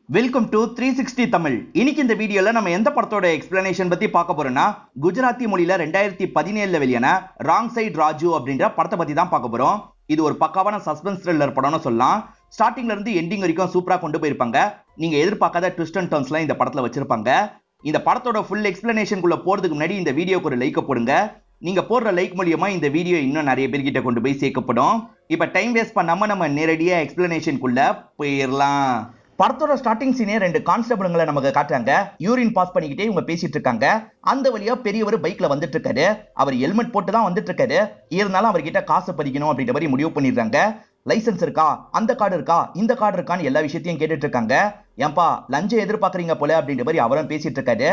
Welcome to 360 Tamil. இன்னைக்கு இந்த வீடியோல நம்ம எந்த படத்தோட எக்ஸ்பிளனேஷன் பத்தி பார்க்க போறோம்னா, குஜராத்தி மொழியில 2017ல வெளியான ராங் சைட் ராஜு அப்படின்ற படத்தை பத்தி தான் பார்க்க போறோம். இது ஒரு பக்காவான சஸ்பென்ஸ் த்ரில்லர் படம்னு சொல்லலாம். ஸ்டார்டிங்ல இருந்து எண்டிங் வரைக்கும் சூப்பரா கொண்டு போயிருப்பாங்க. நீங்க எதிர்பார்க்காத ட்விஸ்ட் அண்ட் டர்ன்ஸ்லாம் இந்த படத்துல வச்சிருப்பாங்க. இந்த படத்தோட ஃபுல் எக்ஸ்பிளனேஷனுக்குள்ள போறதுக்கு முன்னாடி இந்த வீடியோக்கு ஒரு லைக் போடுங்க. நீங்க போடுற லைக் மூலியமா இந்த வீடியோ இன்னும் நிறைய பேர்கிட்ட கொண்டு போய் சேர்க்கப்படும். இப்ப டைம் வேஸ்ட் பண்ணாம நம்ம நேரடியா எக்ஸ்பிளனேஷனுக்குள்ள போயிடலாம். படத்தோட ஸ்டார்டிங் சீனே ரெண்டு கான்ஸ்டபிள்களை நமக்கு காட்டுறாங்க. யூரின் பாஸ் பண்ணிக்கிட்டே இவங்க பேசிட்டு இருக்காங்க. அந்த வழியா பெரியவர் பைக்ல வந்துட்டு இருக்காரு. அவர் ஹெல்மெட் போட்டு தான் வந்துட்டு இருக்காரு. இருந்தாலும் அவர்கிட்ட காசு பறிக்கணும் அப்படின்ற மாதிரி முடிவு பண்ணிடுறாங்க. லைசன்ஸ் இருக்கா, அந்த கார்டு இருக்கா, இந்த கார்டு இருக்கான்னு எல்லா விஷயத்தையும் கேட்டுட்டு இருக்காங்க. ஏன்பா லஞ்சம் எதிர்பார்க்கறீங்க போல அப்படின்ற மாதிரி அவரும் பேசிட்டு இருக்காரு.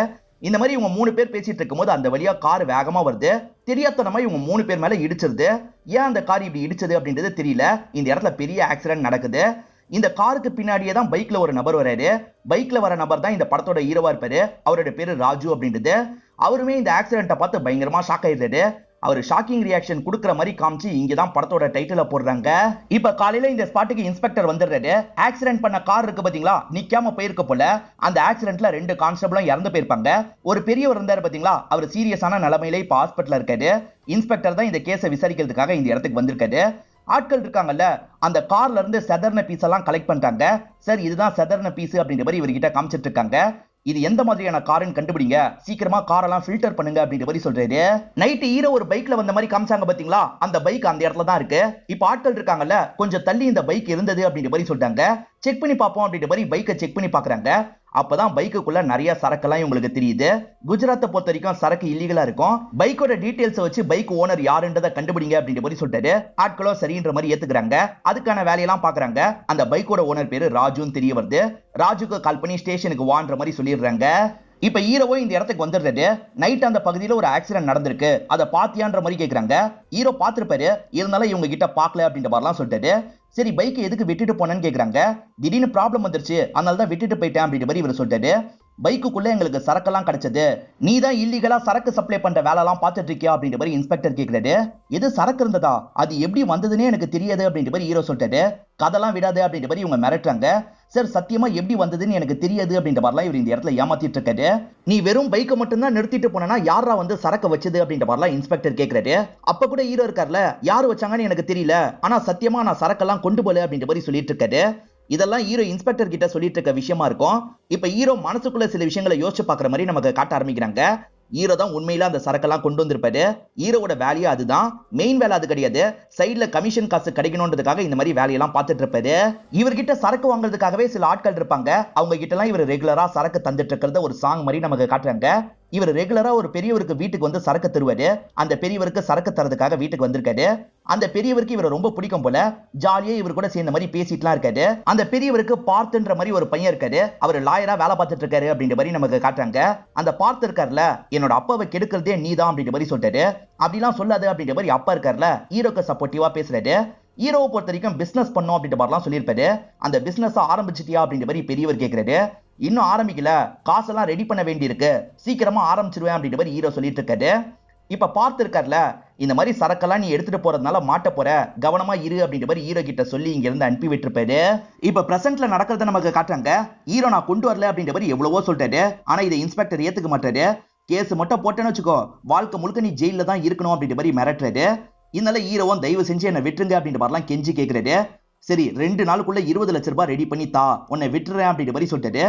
இந்த மாதிரி இவங்க 3 பேர் பேசிட்டு இருக்கும்போது அந்த வழியா கார் வேகமா வருது. தெரியாதனமா இவங்க 3 பேர் மேல இடிச்சிருது. ஏன் அந்த கார் இப்படி இடிச்சது அப்படின்றது தெரியல. இந்த இடத்துல பெரிய ஆக்சிடென்ட் நடக்குது. இந்த காருக்கு பின்னாடியே தான் பைக்ல ஒரு நபர் வராரு. பைக்ல வர நபர் தான் இந்த படத்தோட ஹீரோவா இருப்பாரு. அவரோட பேரு ராஜு அப்படின்றது. அவருமே இந்த ஆக்சிடென்ட்டை பார்த்து பயங்கரமா ஷாக் ஆயிடுறாரு. அவர் ஷாக்கிங் ரியாக்ஷன் கொடுக்குற மாதிரி காமிச்சு இங்கதான் படத்தோட டைட்டில போடுறாங்க. இப்ப காலையில இந்த ஸ்பாட்டுக்கு இன்ஸ்பெக்டர் வந்துடுறாரு. ஆக்சிடென்ட் பண்ண கார் இருக்கு பாத்தீங்களா, நிக்காம போயிருக்க போல. அந்த ஆக்சிடென்ட்ல 2 கான்ஸ்டபிளும் இறந்து போயிருப்பாங்க. ஒரு பெரியவர் இருந்தாரு பாத்தீங்களா, அவர் சீரியஸான நிலைமையில இப்ப ஹாஸ்பிட்டல்ல இருக்காரு. இன்ஸ்பெக்டர் தான் இந்த கேஸை விசாரிக்கிறதுக்காக இந்த இடத்துக்கு வந்திருக்காரு. ஆட்கள் இருக்காங்கல்ல, அந்த கார்ல இருந்து செதர்ன பீஸ் எல்லாம் கலெக்ட் பண்றாங்க. சார் இதுதான் செதர்ன பீஸ் அப்படின்ற மாதிரி இவர்கிட்ட காமிச்சிட்டு இருக்காங்க. இது எந்த மாதிரியான காருன்னு கண்டுபிடிங்க, சீக்கிரமா காரெல்லாம் ஃபில்டர் பண்ணுங்க அப்படின்ற மாதிரி சொல்றாரு. நைட்டு ஹீரோ ஒரு பைக்ல வந்த மாதிரி காமிச்சாங்க பாத்தீங்களா, அந்த பைக் அந்த இடத்துல தான் இருக்கு. இப்ப ஆட்கள் இருக்காங்கல்ல, கொஞ்சம் தள்ளி இந்த பைக் இருந்தது அப்படின்ற மாதிரி சொல்றாங்க. செக் பண்ணி பார்ப்போம் அப்படின்ற மாதிரி பைக்கை செக் பண்ணி பாக்குறாங்க. அப்பதான் பைக்குக்குள்ள நிறைய சரக்கெல்லாம் உங்களுக்கு தெரியுது. குஜராத்தை பொறுத்த வரைக்கும் சரக்கு இல்லீகலா இருக்கும். பைக்கோட டீடைல்ஸ் வச்சு பைக் ஓனர் யாருன்றதை கண்டுபிடிங்க அப்படின்ற மாதிரி சொல்லிட்டாரு. ஆட்களும் சரின்ற மாதிரி ஏத்துக்கிறாங்க. அதுக்கான வேலையெல்லாம் பாக்குறாங்க. அந்த பைக்கோட ஓனர் பேரு ராஜுன்னு தெரிய வருது. ராஜுக்கு கால் பண்ணி ஸ்டேஷனுக்கு வான்ற மாதிரி சொல்லிடுறாங்க. இப்ப ஹீரோவோ இந்த இடத்துக்கு வந்துடுறாரு. நைட் அந்த பகுதியில ஒரு ஆக்சிடென்ட் நடந்திருக்கு, அதை பாத்தியான்ற மாதிரி கேக்குறாங்க. ஹீரோ பாத்துருப்பாரு, இருந்தாலும் இவங்க கிட்ட பாக்கல அப்படின்ற மாதிரிலாம் சொல்லிட்டாரு. சரி பைக்கை எதுக்கு விட்டுட்டு போனேன்னு கேக்குறாங்க. திடீர்னு ப்ராப்ளம் வந்துருச்சு, அதனால தான் விட்டுட்டு போயிட்டேன் அப்படின்ற மாதிரி இவர் சொல்லிட்டாரு. பைக்குக்குள்ள எங்களுக்கு சரக்கெல்லாம் கிடைச்சது, நீ தான் இல்லீகலா சரக்கு சப்ளை பண்ற வேலைலாம் பார்த்துட்டு இருக்கியா அப்படின்ற மாதிரி இன்ஸ்பெக்டர் கேக்குறாரு. எது சரக்கு இருந்ததா, அது எப்படி வந்ததுன்னே எனக்கு தெரியாது அப்படின்ற மாதிரி ஹீரோ சொல்லிட்டாரு. கதெல்லாம் விடாது அப்படின்ற மாதிரி இவங்க மிரட்டுறாங்க. சார் சத்தியமா எப்படி வந்ததுன்னு எனக்கு தெரியாது அப்படின்ற மாதிரிலாம் இவர் இந்த இடத்துல ஏமாத்திட்டு இருக்காரு. நீ வெறும் பைக்கை மட்டும் தான் நிறுத்திட்டு போனா யாரா வந்து சரக்கு வச்சது அப்படின்ற மாதிரிலாம் இன்ஸ்பெக்டர் கேக்குறாரு. அப்ப கூட ஹீரோ இருக்கார்ல, யாரு வச்சாங்கன்னு எனக்கு தெரியல, ஆனா சத்தியமா நான் சரக்கெல்லாம் கொண்டு போல அப்படின்ற மாதிரி சொல்லிட்டு இருக்காரு. இதெல்லாம் ஹீரோ இன்ஸ்பெக்டர் கிட்ட சொல்லிட்டு இருக்க விஷயமா இருக்கும். இப்ப ஹீரோ மனசுக்குள்ள சில விஷயங்களை யோசிச்சு பாக்குற மாதிரி நமக்கு காட்ட ஆரம்பிக்கிறாங்க. ஹீரோ தான் உண்மையில அந்த சரக்கெல்லாம் கொண்டு வந்திருப்பாரு. ஹீரோவோட வேலையா அதுதான். மெயின் வேலை அது கிடையாது. சைட்ல கமிஷன் காசு கிடைக்கணும்ன்றதுக்காக இந்த மாதிரி வேலையெல்லாம் பார்த்துட்டு இருப்பாரு. இவர்கிட்ட சரக்கு வாங்குறதுக்காகவே சில ஆட்கள் இருப்பாங்க. அவங்க கிட்ட எல்லாம் இவர் ரெகுலரா சரக்கு தந்துட்டு இருக்கிறத ஒரு சாங் மாதிரி நமக்கு காட்டுறாங்க. இவர் ரெகுலரா ஒரு பெரியவருக்கு வீட்டுக்கு வந்து சரக்கு தருவாரு. அந்த பெரியவருக்கு சரக்கு தரதுக்காக வீட்டுக்கு வந்திருக்காரு. அந்த பெரியவருக்கு இவரை ரொம்ப பிடிக்கும் போல. ஜாலியா இவர் கூட சேர்ந்த மாதிரி பேசிட்டுலாம் இருக்காரு. அந்த பெரியவருக்கு பார்த்துன்ற மாதிரி ஒரு பையன் இருக்காரு. அவர் லாயரா வேலை பார்த்துட்டு இருக்காரு அப்படின்ற மாதிரி நமக்கு காட்டுறாங்க. அந்த பார்த்து இருக்காருல, என்னோட அப்பாவை கெடுக்கிறதே நீதான் அப்படின்ற மாதிரி சொல்லிட்டாரு. அப்படிலாம் சொல்லாது அப்படின்ற மாதிரி அப்பா இருக்காருல, ஹீரோக்கு சப்போர்ட்டிவா பேசுறாரு. ஹீரோவை பொறுத்த வரைக்கும் பிசினஸ் பண்ணோம் அப்படின்ற மாதிரிலாம் சொல்லியிருப்பாரு. அந்த பிசினஸ் ஆரம்பிச்சிட்டியா அப்படின்ற மாதிரி பெரியவர் கேட்கிறாரு. இன்னும் ஆரம்பிக்கல, காசெல்லாம் ரெடி பண்ண வேண்டி இருக்கு, சீக்கிரமா ஆரம்பிச்சிருவேன் அப்படின்ற மாதிரி ஹீரோ சொல்லிட்டு இருக்காரு. இப்ப பார்த்து இருக்காருல, இந்த மாதிரி சரக்கெல்லாம் நீ எடுத்துட்டு போறதுனால மாட்ட போற, கவனமா இரு அப்படின்ற மாதிரி ஹீரோ கிட்ட சொல்லி இங்க இருந்து அனுப்பி விட்டுருப்பாரு. இப்ப பிரசன்ட்ல நடக்கிறத நமக்கு காட்டுறாங்க. ஹீரோ நான் கொண்டு வரல அப்படின்ற மாதிரி எவ்வளவோ சொல்லிட்டாரு. ஆனா இதை இன்ஸ்பெக்டர் ஏத்துக்க மாட்டாரு. கேஸ் மட்டும் போட்டேன்னு வச்சுக்கோ, வாழ்க்கை முழுக்க நீ ஜெயில தான் இருக்கணும் அப்படின்ற மாதிரி மிரட்டுறாரு. இதனால ஹீரோவும் தயவு செஞ்சு என்ன விட்டுருங்க அப்படின்ற மாதிரிலாம் கெஞ்சி கேட்கிறாரு. சரி 2 நாளுக்குள்ள 20 லட்சம் ரூபாய் ரெடி பண்ணி தா, உன்னை விட்டுறேன் அப்படின்ற மாதிரி சொல்லிட்டாரு.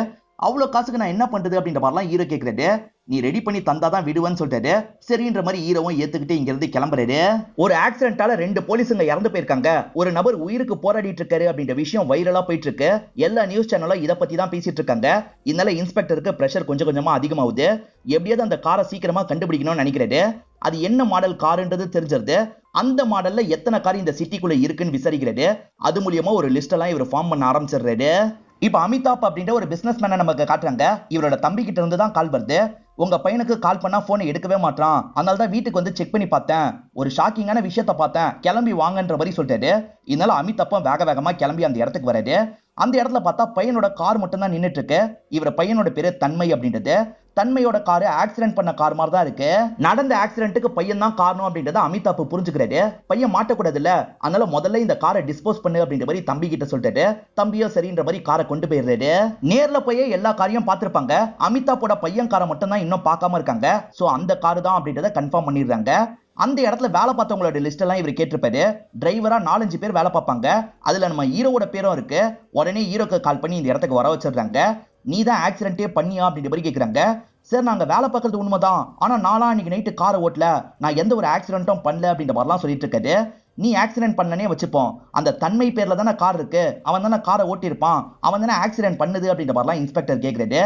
அவ்வளவு காசுக்கு நான் என்ன பண்றது அப்படின்ற மாதிரிலாம் ஹீரோ கேட்கிறாரு. நீ ரெடி பண்ணி தந்தாதான் விடுவேன்னு சொல்லிட்டாரு. சரின்ற மாதிரி ஹீரோவும் ஏத்துக்கிட்டு இங்க இருந்து கிளம்புறாரு. ஒரு ஆக்சிடென்ட்டால 2 போலீஸுங்க இறந்து போயிருக்காங்க. ஒரு நபர் உயிருக்கு போராடிட்டு இருக்காரு அப்படின்ற விஷயம் வைரலா போயிட்டு இருக்கு. எல்லா நியூஸ் சேனலும் இதை பத்தி தான் பேசிட்டு இருக்காங்க. இதனால இன்ஸ்பெக்டருக்கு பிரஷர் கொஞ்சம் கொஞ்சமா அதிகமாகுது. எப்படியாவது அந்த காரை சீக்கிரமா கண்டுபிடிக்கணும்னு நினைக்கிறாரு. அது என்ன மாடல் காருன்றது தெரிஞ்சிருது. அந்த மாடல்ல எத்தனை கார் இந்த சிட்டிக்குள்ள இருக்குன்னு விசாரிக்கிறாரு. அது மூலியமா ஒரு லிஸ்ட் எல்லாம் இவர் ஃபார்ம் பண்ண ஆரம்பிச்சிடுறாரு. இப்ப அமிதாப் அப்படின்ற ஒரு பிசினஸ் மேனை நமக்கு காட்டுறாங்க. இவரோட தம்பி கிட்ட இருந்து தான் கால் வருது. உங்க பையனுக்கு கால் பண்ணா போனை எடுக்கவே மாட்டான், அதனால தான் வீட்டுக்கு வந்து செக் பண்ணி பார்த்தேன், ஒரு ஷாக்கிங்கான விஷயத்த பார்த்தேன், கிளம்பி வாங்கன்ற மாதிரி சொல்லிட்டாரு. இதனால அமிதாப்பும் வேக வேகமா கிளம்பி அந்த இடத்துக்கு வராரு. அந்த இடத்துல பார்த்தா பையனோட கார் மட்டும் தான் நின்னுட்டு இருக்கு. இவர பையனோட பேரு தன்மை அப்படின்றது. தன்மையோட காரு ஆக்சிடென்ட் பண்ண கார் மாதிரி தான் இருக்கு. நடந்த ஆக்சிடென்ட்டுக்கு பையன் தான் காரணம் அப்படின்றத அமிதாப் புரிஞ்சுக்கிறாரு. பையன் மாட்டக்கூடாது இல்ல, அதனால முதல்ல இந்த காரை டிஸ்போஸ் பண்ணு அப்படின்ற மாதிரி தம்பி கிட்ட சொல்லிட்டு தம்பியோ சரின்ற மாதிரி காரை கொண்டு போயிடுறாரு. நேர்ல போய் எல்லா காரையும் பார்த்திருப்பாங்க. அமிதாப்போட பையன் காரை மட்டும் தான் இன்னும் பார்க்காம இருக்காங்க. சோ அந்த காரு தான் அப்படின்றத கன்ஃபார்ம் பண்ணிடுறாங்க. அந்த இடத்துல வேலை பார்த்தவங்களோட லிஸ்ட் எல்லாம் இவர் கேட்டிருப்பாரு. டிரைவரா 4-5 பேர் வேலை பார்ப்பாங்க. அதுல நம்ம ஹீரோவோட பேரும் இருக்கு. உடனே ஹீரோக்கு கால் பண்ணி இந்த இடத்துக்கு வர வச்சிடுறாங்க. நீ தான் ஆக்சிடென்ட்டே பண்ணியா அப்படின்ற மாதிரி கேட்குறாங்க. சார் நாங்க வேலை பார்க்கறது உண்மைதான், ஆனா நானா அன்னைக்கு நைட்டு காரை ஓட்டல, நான் எந்த ஒரு ஆக்சிடென்ட்டும் பண்ணல அப்படின்ற மாதிரிலாம் சொல்லிட்டு இருக்காரு. நீ ஆக்சிடென்ட் பண்ணனே வச்சுப்போம், அந்த தன்மை பேர்ல தானே கார் இருக்கு, அவன் தானே காரை ஓட்டியிருப்பான், அவன் தானே ஆக்சிடென்ட் பண்ணுது அப்படின்ற மாதிரிலாம் இன்ஸ்பெக்டர் கேட்கிறாரு.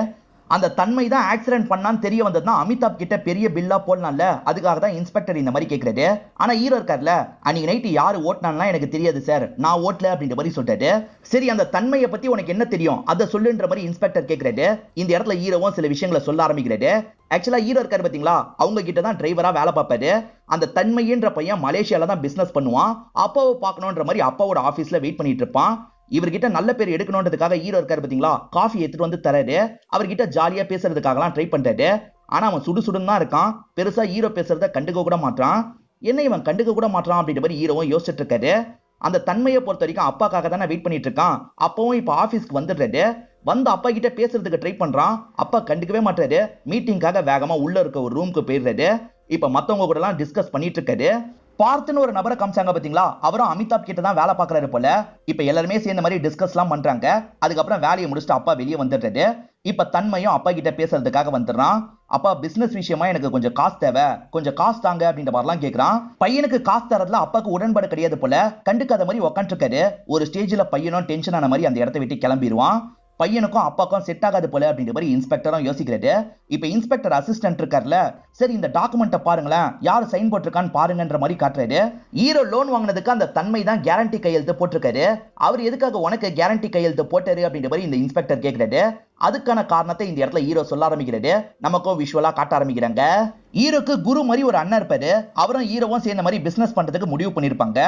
அந்த தன்மை தான் ஆக்சிடென்ட் பண்ணான்னு தெரிய வந்ததுன்னா அமிதாப் கிட்ட பெரிய பில்லா போடலாம்ல, அதுக்காக தான் இன்ஸ்பெக்டர் இந்த மாதிரி கேட்கிறாரு. ஆனா ஹீரோ இருக்கார்ல, அன்னைக்கு நைட்டு யாரு ஓட்டினான்லாம் எனக்கு தெரியாது சார், நான் ஓட்டல அப்படின்ற மாதிரி சொல்றாரு. சரி அந்த தன்மையை பத்தி உனக்கு என்ன தெரியும் அதை சொல்லுன்ற மாதிரி இன்ஸ்பெக்டர் கேட்கிறாரு. இந்த இடத்துல ஹீரோவும் சில விஷயங்களை சொல்ல ஆரம்பிக்கிறாரு. ஆக்சுவலா ஹீரோ இருக்காரு பாத்தீங்களா, அவங்க கிட்ட தான் டிரைவரா வேலை பார்ப்பாரு. அந்த தன்மைன்ற பையன் மலேசியால தான் பிசினஸ் பண்ணுவான். அப்பாவை பார்க்கணுன்ற மாதிரி அப்பாவோட ஆபீஸ்ல வெயிட் பண்ணிட்டு இருப்பான். இவர்கிட்ட நல்ல பேர் எடுக்கணும்ன்றதுக்காக ஹீரோ இருக்காரு பாத்தீங்களா, காஃபி எடுத்துட்டு வந்து தராரு. அவர்கிட்ட ஜாலியா பேசுறதுக்காகலாம் ட்ரை பண்றாரு. ஆனா அவன் சுடுசுடுன்னு தான் இருக்கான். பெருசா ஹீரோ பேசுறத கண்டுக்க கூட மாட்டான். என்ன இவன் கண்டுக்க கூட மாட்டான் அப்படின்ற மாதிரி ஹீரோவும் யோசிச்சுட்டு இருக்காரு. அந்த தன்மையை பொறுத்த வரைக்கும் அப்பாக்காக தானே வெயிட் பண்ணிட்டு இருக்கான். அப்பவும் இப்ப ஆபீஸ்க்கு வந்துடுறாரு. வந்து அப்பா கிட்ட பேசுறதுக்கு ட்ரை பண்றான். அப்பா கண்டுக்கவே மாட்டாரு. மீட்டிங்காக வேகமா உள்ள இருக்க ஒரு ரூமுக்கு போயிடுறாரு. இப்ப மத்தவங்க கூட எல்லாம் டிஸ்கஸ் பண்ணிட்டு இருக்காரு. பார்த்துன்னு ஒரு நபரை காமிச்சாங்க பாத்தீங்களா, அவரும் அமிதாப் கிட்ட தான் வேலை பார்க்கறாரு போல. இப்ப எல்லாருமே சேர்ந்த மாதிரி டிஸ்கஸ் எல்லாம் பண்றாங்க. அதுக்கப்புறம் வேலையை முடிச்சுட்டு அப்பா வெளியே வந்துடுறாரு. இப்ப தன்மையும் அப்பா கிட்ட பேசுறதுக்காக வந்துடுறான். அப்பா பிசினஸ் விஷயமா எனக்கு கொஞ்சம் காசு தேவை, கொஞ்சம் காசு தாங்க அப்படின்ற மாதிரிலாம் கேட்கறான். பையனுக்கு காசு தரதுல அப்பாவுக்கு உடன்பாடு கிடையாது போல. கண்டுக்காத மாதிரி உட்காந்துருக்காரு. ஒரு ஸ்டேஜ்ல பையனும் டென்ஷன் ஆன மாதிரி அந்த இடத்த விட்டு கிளம்பிடுவான். பையனுக்கும் அப்பாக்கும் செட் ஆகாது போல அப்படின்ற மாதிரி இன்ஸ்பெக்டரும் யோசிக்கிறாரு. இப்ப இன்ஸ்பெக்டர் அசிஸ்டன்ட் இருக்கார்ல, சரி இந்த டாக்குமெண்ட்டை பாருங்களேன், யார் சைன் போட்டிருக்கான்னு பாருங்கன்ற மாதிரி காட்டுறாரு. ஹீரோ லோன் வாங்கினதுக்கு அந்த தன்மை தான் கேரண்டி கையெழுத்து போட்டிருக்காரு. அவர் எதுக்காக உனக்கு கேரண்டி கையெழுத்து போட்டாரு அப்படின்ற மாதிரி இந்த இன்ஸ்பெக்டர் கேட்கிறாரு. அதுக்கான காரணத்தை இந்த இடத்துல ஹீரோ சொல்ல ஆரம்பிக்கிறாரு. நமக்கும் விஷுவலா காட்ட ஆரம்பிக்கிறாங்க. ஹீரோக்கு குரு மாதிரி ஒரு அண்ணன் இருப்பாரு. அவரும் ஹீரோவும் சேர்ந்த மாதிரி பிசினஸ் பண்றதுக்கு முடிவு பண்ணிருப்பாங்க.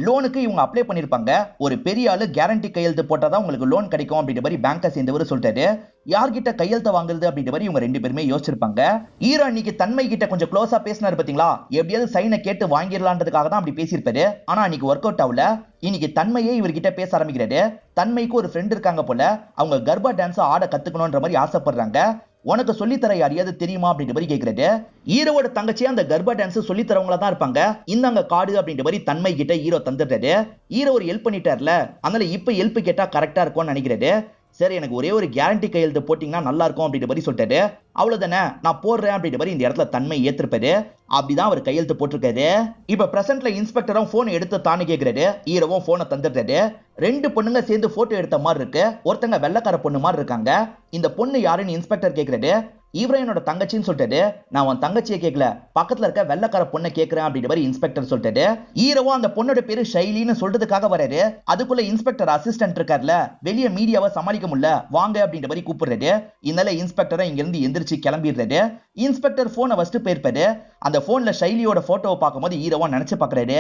லோனுக்கு இவங்க அப்ளை பண்ணிருப்பாங்க. ஒரு பெரிய ஆளு கேரண்டி கையெழுத்து போட்டாதான் உங்களுக்கு லோன் கிடைக்கும் அப்படின்ற மாதிரி பேங்கை சேர்ந்தவர் சொல்லிட்டாரு. யார்கிட்ட கையெழுத்து வாங்குறது அப்படின்ற மாதிரி இவங்க ரெண்டு பேருமே யோசிச்சிருப்பாங்க. ஹீரோ இன்னைக்கு தன்மை கிட்ட கொஞ்சம் க்ளோஸா பேசினாரு பாத்தீங்களா, எப்படியாவது சைனை கேட்டு வாங்கிடலான்றதுக்காக தான் அப்படி பேசியிருப்பாரு. ஆனா இன்னைக்கு ஒர்க் அவுட் ஆகல. இன்னைக்கு தன்மையே இவர்கிட்ட பேச ஆரம்பிக்கிறாரு. தன்மைக்கு ஒரு ஃப்ரெண்ட் இருக்காங்க போல, அவங்க கர்ப்பா டான்ஸ் ஆட கத்துக்கணும்ன்ற மாதிரி ஆசைப்படுறாங்க. உனக்கு சொல்லித்தர யாரையாவது தெரியுமா அப்படின்ற மாதிரி கேட்கிறாரு. ஹீரோவோட தங்கச்சியா அந்த கர்ப்பா டான்ஸ் சொல்லி தரவங்களா தான் இருப்பாங்க. இந்தாங்க கார்டு அப்படின்ற மாதிரி தன்மை கிட்ட ஹீரோ தந்துடுறாரு. ஹீரோ ஒரு ஹெல்ப் பண்ணிட்டார்ல, அதனால இப்ப ஹெல்ப் கேட்டா கரெக்டா இருக்கும்னு நினைக்கிறாரு. சரி எனக்கு ஒரே ஒரு கேரண்டி கையெழுத்து போட்டீங்கன்னா நல்லா இருக்கும் அப்படின்ற மாதிரி சொல்லிட்டாரு. அவ்வளவுதானே, நான் போடுறேன் அப்படின்ற மாதிரி இந்த இடத்துல தன்மை ஏத்திருப்பாரு. அப்படிதான் அவர் கையெழுத்து போட்டிருக்காரு. இப்ப பிரசன்ட்ல இன்ஸ்பெக்டரும் போன் எடுத்து தானே கேட்கிறாரு. ஹீரோவும் போனை தந்துடுறாரு. ரெண்டு பொண்ணுங்க சேர்ந்து போட்டோ எடுத்த மாதிரி இருக்கு. ஒருத்தங்க வெள்ளக்கார பொண்ணு மாதிரி இருக்காங்க. இந்த பொண்ணு யாருன்னு இன்ஸ்பெக்டர் கேட்கிறாரு. இவரை என்னோட தங்கச்சின்னு சொல்லிட்டாரு. நான் உன் தங்கச்சியை கேட்கல, பக்கத்துல இருக்க வெள்ளக்கார பொண்ணை கேட்கிறேன் அப்படின்ற மாதிரி இன்ஸ்பெக்டர் சொல்லிட்டாரு. ஹீரோவும் அந்த பொண்ணோட பேரு ஷைலின்னு சொல்றதுக்காக வராரு. அதுக்குள்ள இன்ஸ்பெக்டர் அசிஸ்டன்ட் இருக்கார்ல, வெளியே மீடியாவை சமாளிக்க முடியல, வாங்க அப்படின்ற மாதிரி கூப்பிடுறாரு. இதனால இன்ஸ்பெக்டரை இங்க இருந்து எந்திரிச்சு கிளம்பிடுறாரு. இன்ஸ்பெக்டர் போனை வச்சுட்டு போயிருப்பாரு. அந்த போன்ல ஷைலியோட போட்டோவை பார்க்கும்போது ஹீரோவா நினைச்சு பாக்குறாரு.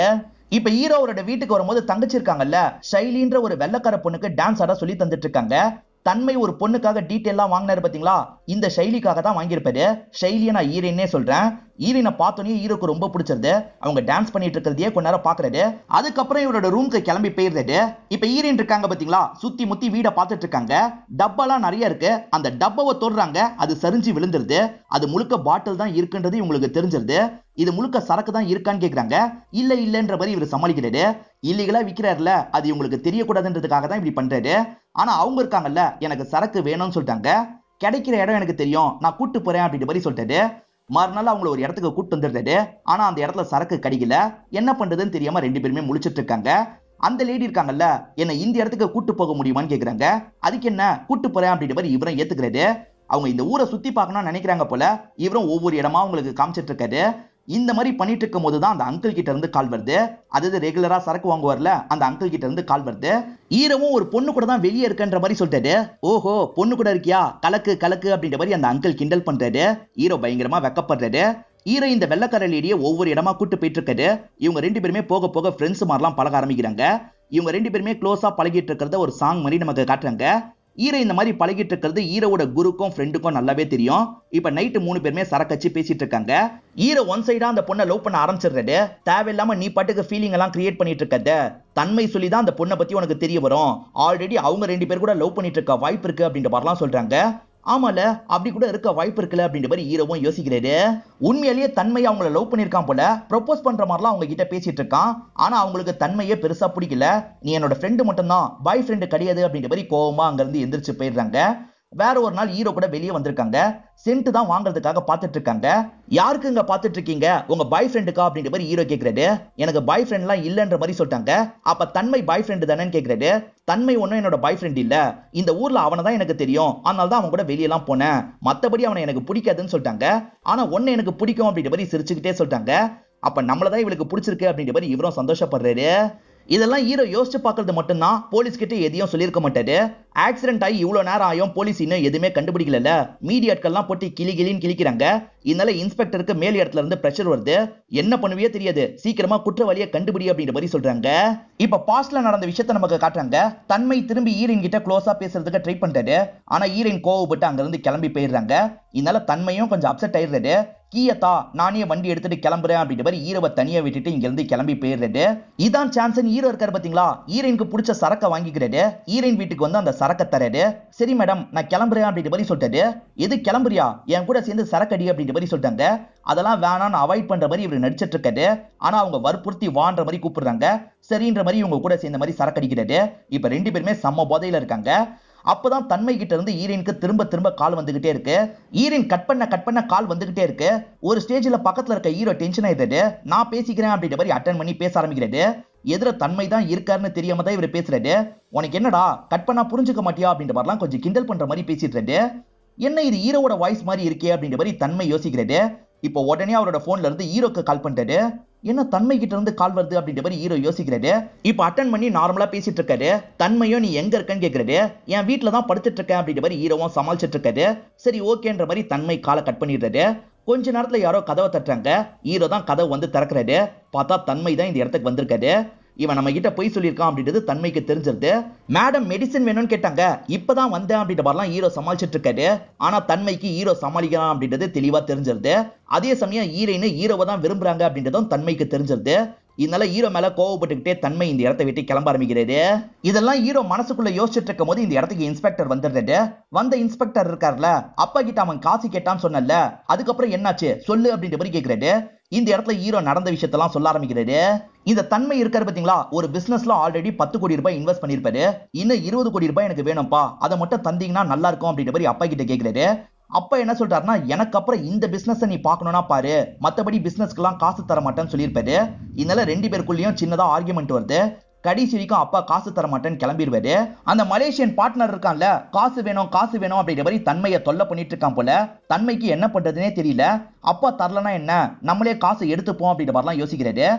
இப்ப ஹீரோவோட வீட்டுக்கு வரும்போது தங்கச்சி இருக்காங்கல்ல, ஷைலின்ற ஒரு வெள்ளக்கார பொண்ணுக்கு டான்ஸ் ஆட சொல்லி தந்துட்டு இருக்காங்க. தன்மை ஒரு பொண்ணுக்காக டீட்டெயிலாம் வாங்கினாரு பாத்தீங்களா, இந்த ஷைலிக்காக தான் வாங்கியிருப்பாரு. ஷைலியை நான் ஈரனே சொல்றேன். ஈரனை பார்த்தோன்னே ஹீரோக்கு ரொம்ப பிடிச்சிருது. அவங்க டான்ஸ் பண்ணிட்டு இருக்கிறதையே கொஞ்ச நேரம் பாக்குறாரு. அதுக்கப்புறம் இவரோட ரூமுக்கு கிளம்பி போயிருந்தாரு. இப்ப ஈரன் இருக்காங்க பாத்தீங்களா, சுத்தி முத்தி வீட பாத்துட்டு இருக்காங்க. டப்பாலாம் நிறைய இருக்கு. அந்த டப்பாவை தொடுறாங்க, அது சரிஞ்சு விழுந்துருது. அது முழுக்க பாட்டில் தான் இருக்குன்றது இவங்களுக்கு தெரிஞ்சிருது. இது முழுக்க சரக்கு தான் இருக்கான்னு கேக்குறாங்க. இல்ல இல்லன்ற மாதிரி இவர் சமாளிக்கிறாரு. இல்லீகலா விக்கிறாருல, அது இவங்களுக்கு தெரியக்கூடாதுன்றதுக்காக தான் இப்படி பண்றாரு. ஆனா அவங்க இருக்காங்கல்ல, எனக்கு சரக்கு வேணும்னு சொல்லிட்டாங்க. கிடைக்கிற இடம் எனக்கு தெரியும், நான் கூட்டு போறேன் அப்படின்ற மாதிரி சொல்லிட்டாரு. மறுநாள் அவங்கள ஒரு இடத்துக்கு கூட்டு வந்துடுறாரு. ஆனா அந்த இடத்துல சரக்கு கிடைக்கல. என்ன பண்றதுன்னு தெரியாம ரெண்டு பேருமே முழிச்சிட்டு இருக்காங்க. அந்த லேடி இருக்காங்கல்ல, என்ன இந்த இடத்துக்கு கூட்டு போக முடியுமான்னு கேக்குறாங்க. அதுக்கு என்ன, கூட்டு போறேன் அப்படின்ற மாதிரி இவரும் ஏத்துக்கிறாரு. அவங்க இந்த ஊரை சுத்தி பார்க்கணும்னு நினைக்கிறாங்க போல. இவரும் ஒவ்வொரு இடமா உங்களுக்கு காமிச்சிட்டு இருக்காரு. இந்த மாதிரி பண்ணிட்டு இருக்கும் போதுதான் அந்த அங்கிள் கிட்ட இருந்து கால் வருது. அதாவது ரெகுலரா சரக்கு வாங்குவார்ல, அந்த அங்கிள் கிட்ட இருந்து கால் வருது. ஹீரோவும் ஒரு பொண்ணு கூட தான் வெளியே இருக்கன்ற மாதிரி சொல்லிட்டாரு. ஓஹோ பொண்ணு கூட இருக்கியா, கலக்கு கலக்கு அப்படின்ற மாதிரி அந்த அங்கிள் கிண்டல் பண்றாரு. ஹீரோ பயங்கரமா வெக்கப்படுறாரு. ஹீரோ இந்த வெள்ளக்கார லேடியை ஒவ்வொரு இடமா கூட்டு போயிட்டு இருக்காரு. இவங்க ரெண்டு பேருமே போக போக ஃப்ரெண்ட்ஸ் மாதிரிலாம் பழக ஆரம்பிக்கிறாங்க. இவங்க ரெண்டு பேருமே க்ளோஸா பழகிட்டு இருக்கிறத ஒரு சாங் மாதிரி நமக்கு காட்டுறாங்க. ஈரோ இந்த மாதிரி பழகிட்டு இருக்கிறது ஈரோட குருக்கும் ஃப்ரெண்டுக்கும் நல்லாவே தெரியும். இப்ப நைட்டு 3 பேருமே சரக்கச்சு பேசிட்டு இருக்காங்க. ஈரோ ஒன் சைடா அந்த பொண்ணை லவ் பண்ண ஆரம்பிச்சிடுறாரு. தேவையில்லாம நீ பாட்டுக்கு ஃபீலிங் எல்லாம் கிரியேட் பண்ணிட்டு இருக்கத, தன்மை சொல்லி தான் அந்த பொண்ணை பத்தி உனக்கு தெரிய வரும். ஆல்ரெடி அவங்க 2 பேர் கூட லவ் பண்ணிட்டு இருக்க வாய்ப்பு இருக்கு அப்படின்ற மாதிரிலாம் சொல்றாங்க. ஆமால, அப்படி கூட இருக்க வாய்ப்பு இருக்குல்ல அப்படின்ற மாதிரி ஈரோவும் யோசிக்கிறாரு. உண்மையிலேயே தன்மையை அவங்கள லவ் பண்ணிருக்கான் போல. ப்ரொபோஸ் பண்ற மாதிரிலாம் அவங்க கிட்ட பேசிட்டு இருக்கான். ஆனா அவங்களுக்கு தன்மையே பெருசா பிடிக்கல. நீ என்னோட ஃப்ரெண்டு மட்டும் தான், பாய் ஃப்ரெண்டு கிடையாது அப்படின்ற மாதிரி கோவமா அங்க இருந்து எந்திரிச்சு போயிடுறாங்க. வேற ஒரு நாள் ஈரோ கூட வெளியே வந்திருக்காங்க. சென்ட் தான் வாங்குறதுக்காக பாத்துட்டு இருக்காங்க. யாருக்குங்க பாத்துட்டு இருக்கீங்க? உங்க பாய் ஃப்ரெண்டுக்கா அப்படின்ற மாதிரி ஈரோ கேக்குறாரு. எனக்கு பாய் ஃப்ரெண்ட் எல்லாம் இல்லன்ற மாதிரி சொல்லிட்டாங்க. அப்ப தன்மை பாய் ஃப்ரெண்டு தானேன்னு கேக்குறாரு. தன்மை ஒன்னும் என்னோட பாய் ஃப்ரெண்ட் இல்ல, இந்த ஊர்ல அவனை தான் எனக்கு தெரியும், அதனால தான் அவன் கூட வெளியெல்லாம் போனேன், மத்தபடி அவனை எனக்கு பிடிக்காதுன்னு சொல்லிட்டாங்க. ஆனா ஒன்னு எனக்கு பிடிக்கும் அப்படின்ற மாதிரி சிரிச்சுக்கிட்டே சொல்லிட்டாங்க. அப்ப நம்மளதான் இவளுக்கு பிடிச்சிருக்கு அப்படின்ற மாதிரி இவரும் சந்தோஷப்படுறாரு. இதெல்லாம் ஹீரோ யோசிச்சு பார்க்கறது மட்டும்தான். போலீஸ் கிட்ட எதையும் சொல்லியிருக்க மாட்டாரு. ஆக்சிடென்ட் ஆகி இவ்வளவு நேரம் ஆயும் போலீஸ் இன்னும் எதுவுமே கண்டுபிடிக்கல. மீடியாட்கள்லாம் போட்டு கிளின்னு கிளிக்கிறாங்க. இதனால இன்ஸ்பெக்டருக்கு மேல் இடத்துல இருந்து பிரஷர் வருது. என்ன பண்ணுவியே தெரியாது, சீக்கிரமா குற்றவாளியை கண்டுபிடி அப்படின்ற மாதிரி சொல்றாங்க. இப்ப பாஸ்ட்ல நடந்த விஷயத்தை நமக்கு காட்டுறாங்க. தன்மை திரும்பி ஈரின் கிட்ட க்ளோஸா பேசுறதுக்கு ட்ரை பண்றாரு. ஆனா ஈரின் கோவப்பட்டு அங்க இருந்து கிளம்பி போயிடுறாங்க. இதனால தன்மையும் கொஞ்சம் அப்செட் ஆயிடுறாரு. கீயத்தா, நானே வண்டி எடுத்துட்டு கிளம்புறேன் அப்படின்ற மாதிரி ஈரோவை தனியா விட்டுட்டு இங்க இருந்து கிளம்பி போயிடுறாரு. இதான் சான்ஸ். ஈரோ இருக்காரு பாத்தீங்களா, ஈரனுக்கு பிடிச்ச சரக்கை வாங்கிக்கிறாரு. ஈரன் வீட்டுக்கு வந்து அந்த சரக்கை தராரு. சரி மேடம், நான் கிளம்புறேன் அப்படின்ற மாதிரி சொல்லிட்டாரு. எது கிளம்புறியா, என் கூட சேர்ந்து சரக்கடி அப்படின்ற மாதிரி சொல்லிட்டாங்க. அதெல்லாம் வேணான்னு அவாய்ட் பண்ற மாதிரி இவர் நடிச்சிட்டு இருக்காரு. ஆனா அவங்க வற்புறுத்தி வான்ற மாதிரி கூப்பிடுறாங்க. சரின்ற மாதிரி இவங்க கூட சேர்ந்த மாதிரி சரக்கடிக்கிறாரு. இப்ப 2 பேருமே செம்ம போதையில இருக்காங்க. அப்பதான் தன்மை கிட்ட இருந்து ஈரனுக்கு திரும்ப கால் வந்துகிட்டே இருக்கு. ஈரன் கட் பண்ண கால் வந்துகிட்டே இருக்கு. ஒரு ஸ்டேஜ்ல பக்கத்துல இருக்க ஹீரோ டென்ஷன் ஆயிடுறாரு. நான் பேசிக்கிறேன் அப்படின்ற மாதிரி அட்டன் பண்ணி பேச ஆரம்பிக்கிறாரு. எதிர தன்மை தான் இருக்காருன்னு தெரியாம தான் இவர் பேசுறாரு. உனக்கு என்னடா கட் பண்ணா புரிஞ்சுக்க மாட்டியா அப்படின்ற மாதிரிலாம் கொஞ்சம் கிண்டல் பண்ற மாதிரி பேசிட்டு என்ன இது ஹீரோவோட வாய்ஸ் மாதிரி இருக்கே அப்படின்ற மாதிரி தன்மை யோசிக்கிறாரு. இப்போ உடனே அவரோட போன்ல இருந்து ஹீரோக்கு கால் பண்ணிட்டாரு. என்ன தன்மை கிட்ட இருந்து கால் வருது அப்படின்ற மாதிரி ஹீரோ யோசிக்கிறாரு. இப்ப அட்டன் பண்ணி நார்மலா பேசிட்டு இருக்காரு. தன்மையும் நீ எங்க இருக்கன்னு கேக்குறாரு. என் வீட்டுல தான் படுத்துட்டு இருக்கேன் அப்படின்ற மாதிரி ஹீரோவும் சமாளிச்சிட்டு இருக்காரு. சரி ஓகேன்ற மாதிரி தன்மை காலை கட் பண்ணிடுறாரு. கொஞ்ச நேரத்துல யாரோ கதவை தட்டுறாங்க. ஹீரோ தான் கதவை வந்து திறக்கிறாரு. பார்த்தா தன்மை தான் இந்த இடத்துக்கு வந்திருக்காரு. இவன் நம்ம கிட்ட போய் சொல்லியிருக்கான் அப்படின்றது தன்மைக்கு தெரிஞ்சிருது. மேடம் மெடிசன் வேணும்னு கேட்டாங்க, இப்பதான் வந்தேன் அப்படின்ற மாதிரிலாம் ஹீரோ சமாளிச்சிட்டு இருக்காரு. ஆனா தன்மைக்கு ஹீரோ சமாளிக்கலாம் அப்படின்றது தெளிவா தெரிஞ்சிருது. அதே சமயம் ஹீரோவை தான் விரும்புறாங்க அப்படின்றதும் தன்மைக்கு தெரிஞ்சிருது. இதனால ஹீரோ மேல கோவப்பட்டுக்கிட்டே தன்மை இந்த இடத்தை விட்டு கிளம்ப ஆரம்பிக்கிறாரு. இதெல்லாம் ஹீரோ மனசுக்குள்ள யோசிச்சுட்டு இருக்கும் போது இந்த இடத்துக்கு இன்ஸ்பெக்டர் வந்துடுறாரு. வந்த இன்ஸ்பெக்டர் இருக்காருல, அப்பா கிட்ட அவன் காசு கேட்டான்னு சொன்னல, அதுக்கப்புறம் என்னாச்சு சொல்லு அப்படின்ற மாதிரி கேக்குறாரு. இந்த இடத்துல ஹீரோ நடந்த விஷயத்தெல்லாம் சொல்ல ஆரம்பிக்கிறாரு. இந்த தன்மை இருக்காரு பாத்தீங்களா, ஒரு பிசினஸ்ல ஆல்ரெடி 10 கோடி ரூபாய் இன்வெஸ்ட் பண்ணிருப்பாரு. இன்னும் 20 கோடி ரூபாய் எனக்கு வேணும்பா, அதை மட்டும் தந்தீங்கன்னா நல்லா இருக்கும் அப்படின்ற மாதிரி அப்பா கிட்ட கேக்குறாரு. அப்பா என்ன சொல்றாருன்னா, எனக்கு அப்புறம் இந்த பிசினஸ் நீ பாக்கணும்னா பாரு, மத்தபடி பிசினஸ்க்கு எல்லாம் காசு தர மாட்டேன்னு சொல்லியிருப்பாரு. இதனால 2 பேருக்குள்ளயும் சின்னதா ஆர்கியூமெண்ட் வருது. கடைசி வரைக்கும் அப்பா காசு தர மாட்டேன்னு கிளம்பிடுவாரு. அந்த மலேசியன் பார்ட்னர் இருக்கான்ல, காசு வேணும் அப்படின்ற மாதிரி தன்மையை தொல்லை பண்ணிட்டு இருக்கான் போல. தன்மைக்கு என்ன பண்றதுனே தெரியல. அப்பா தரலனா என்ன, நம்மளே காசு எடுத்துப்போம் அப்படின்ற மாதிரிலாம் யோசிக்கிறாரு.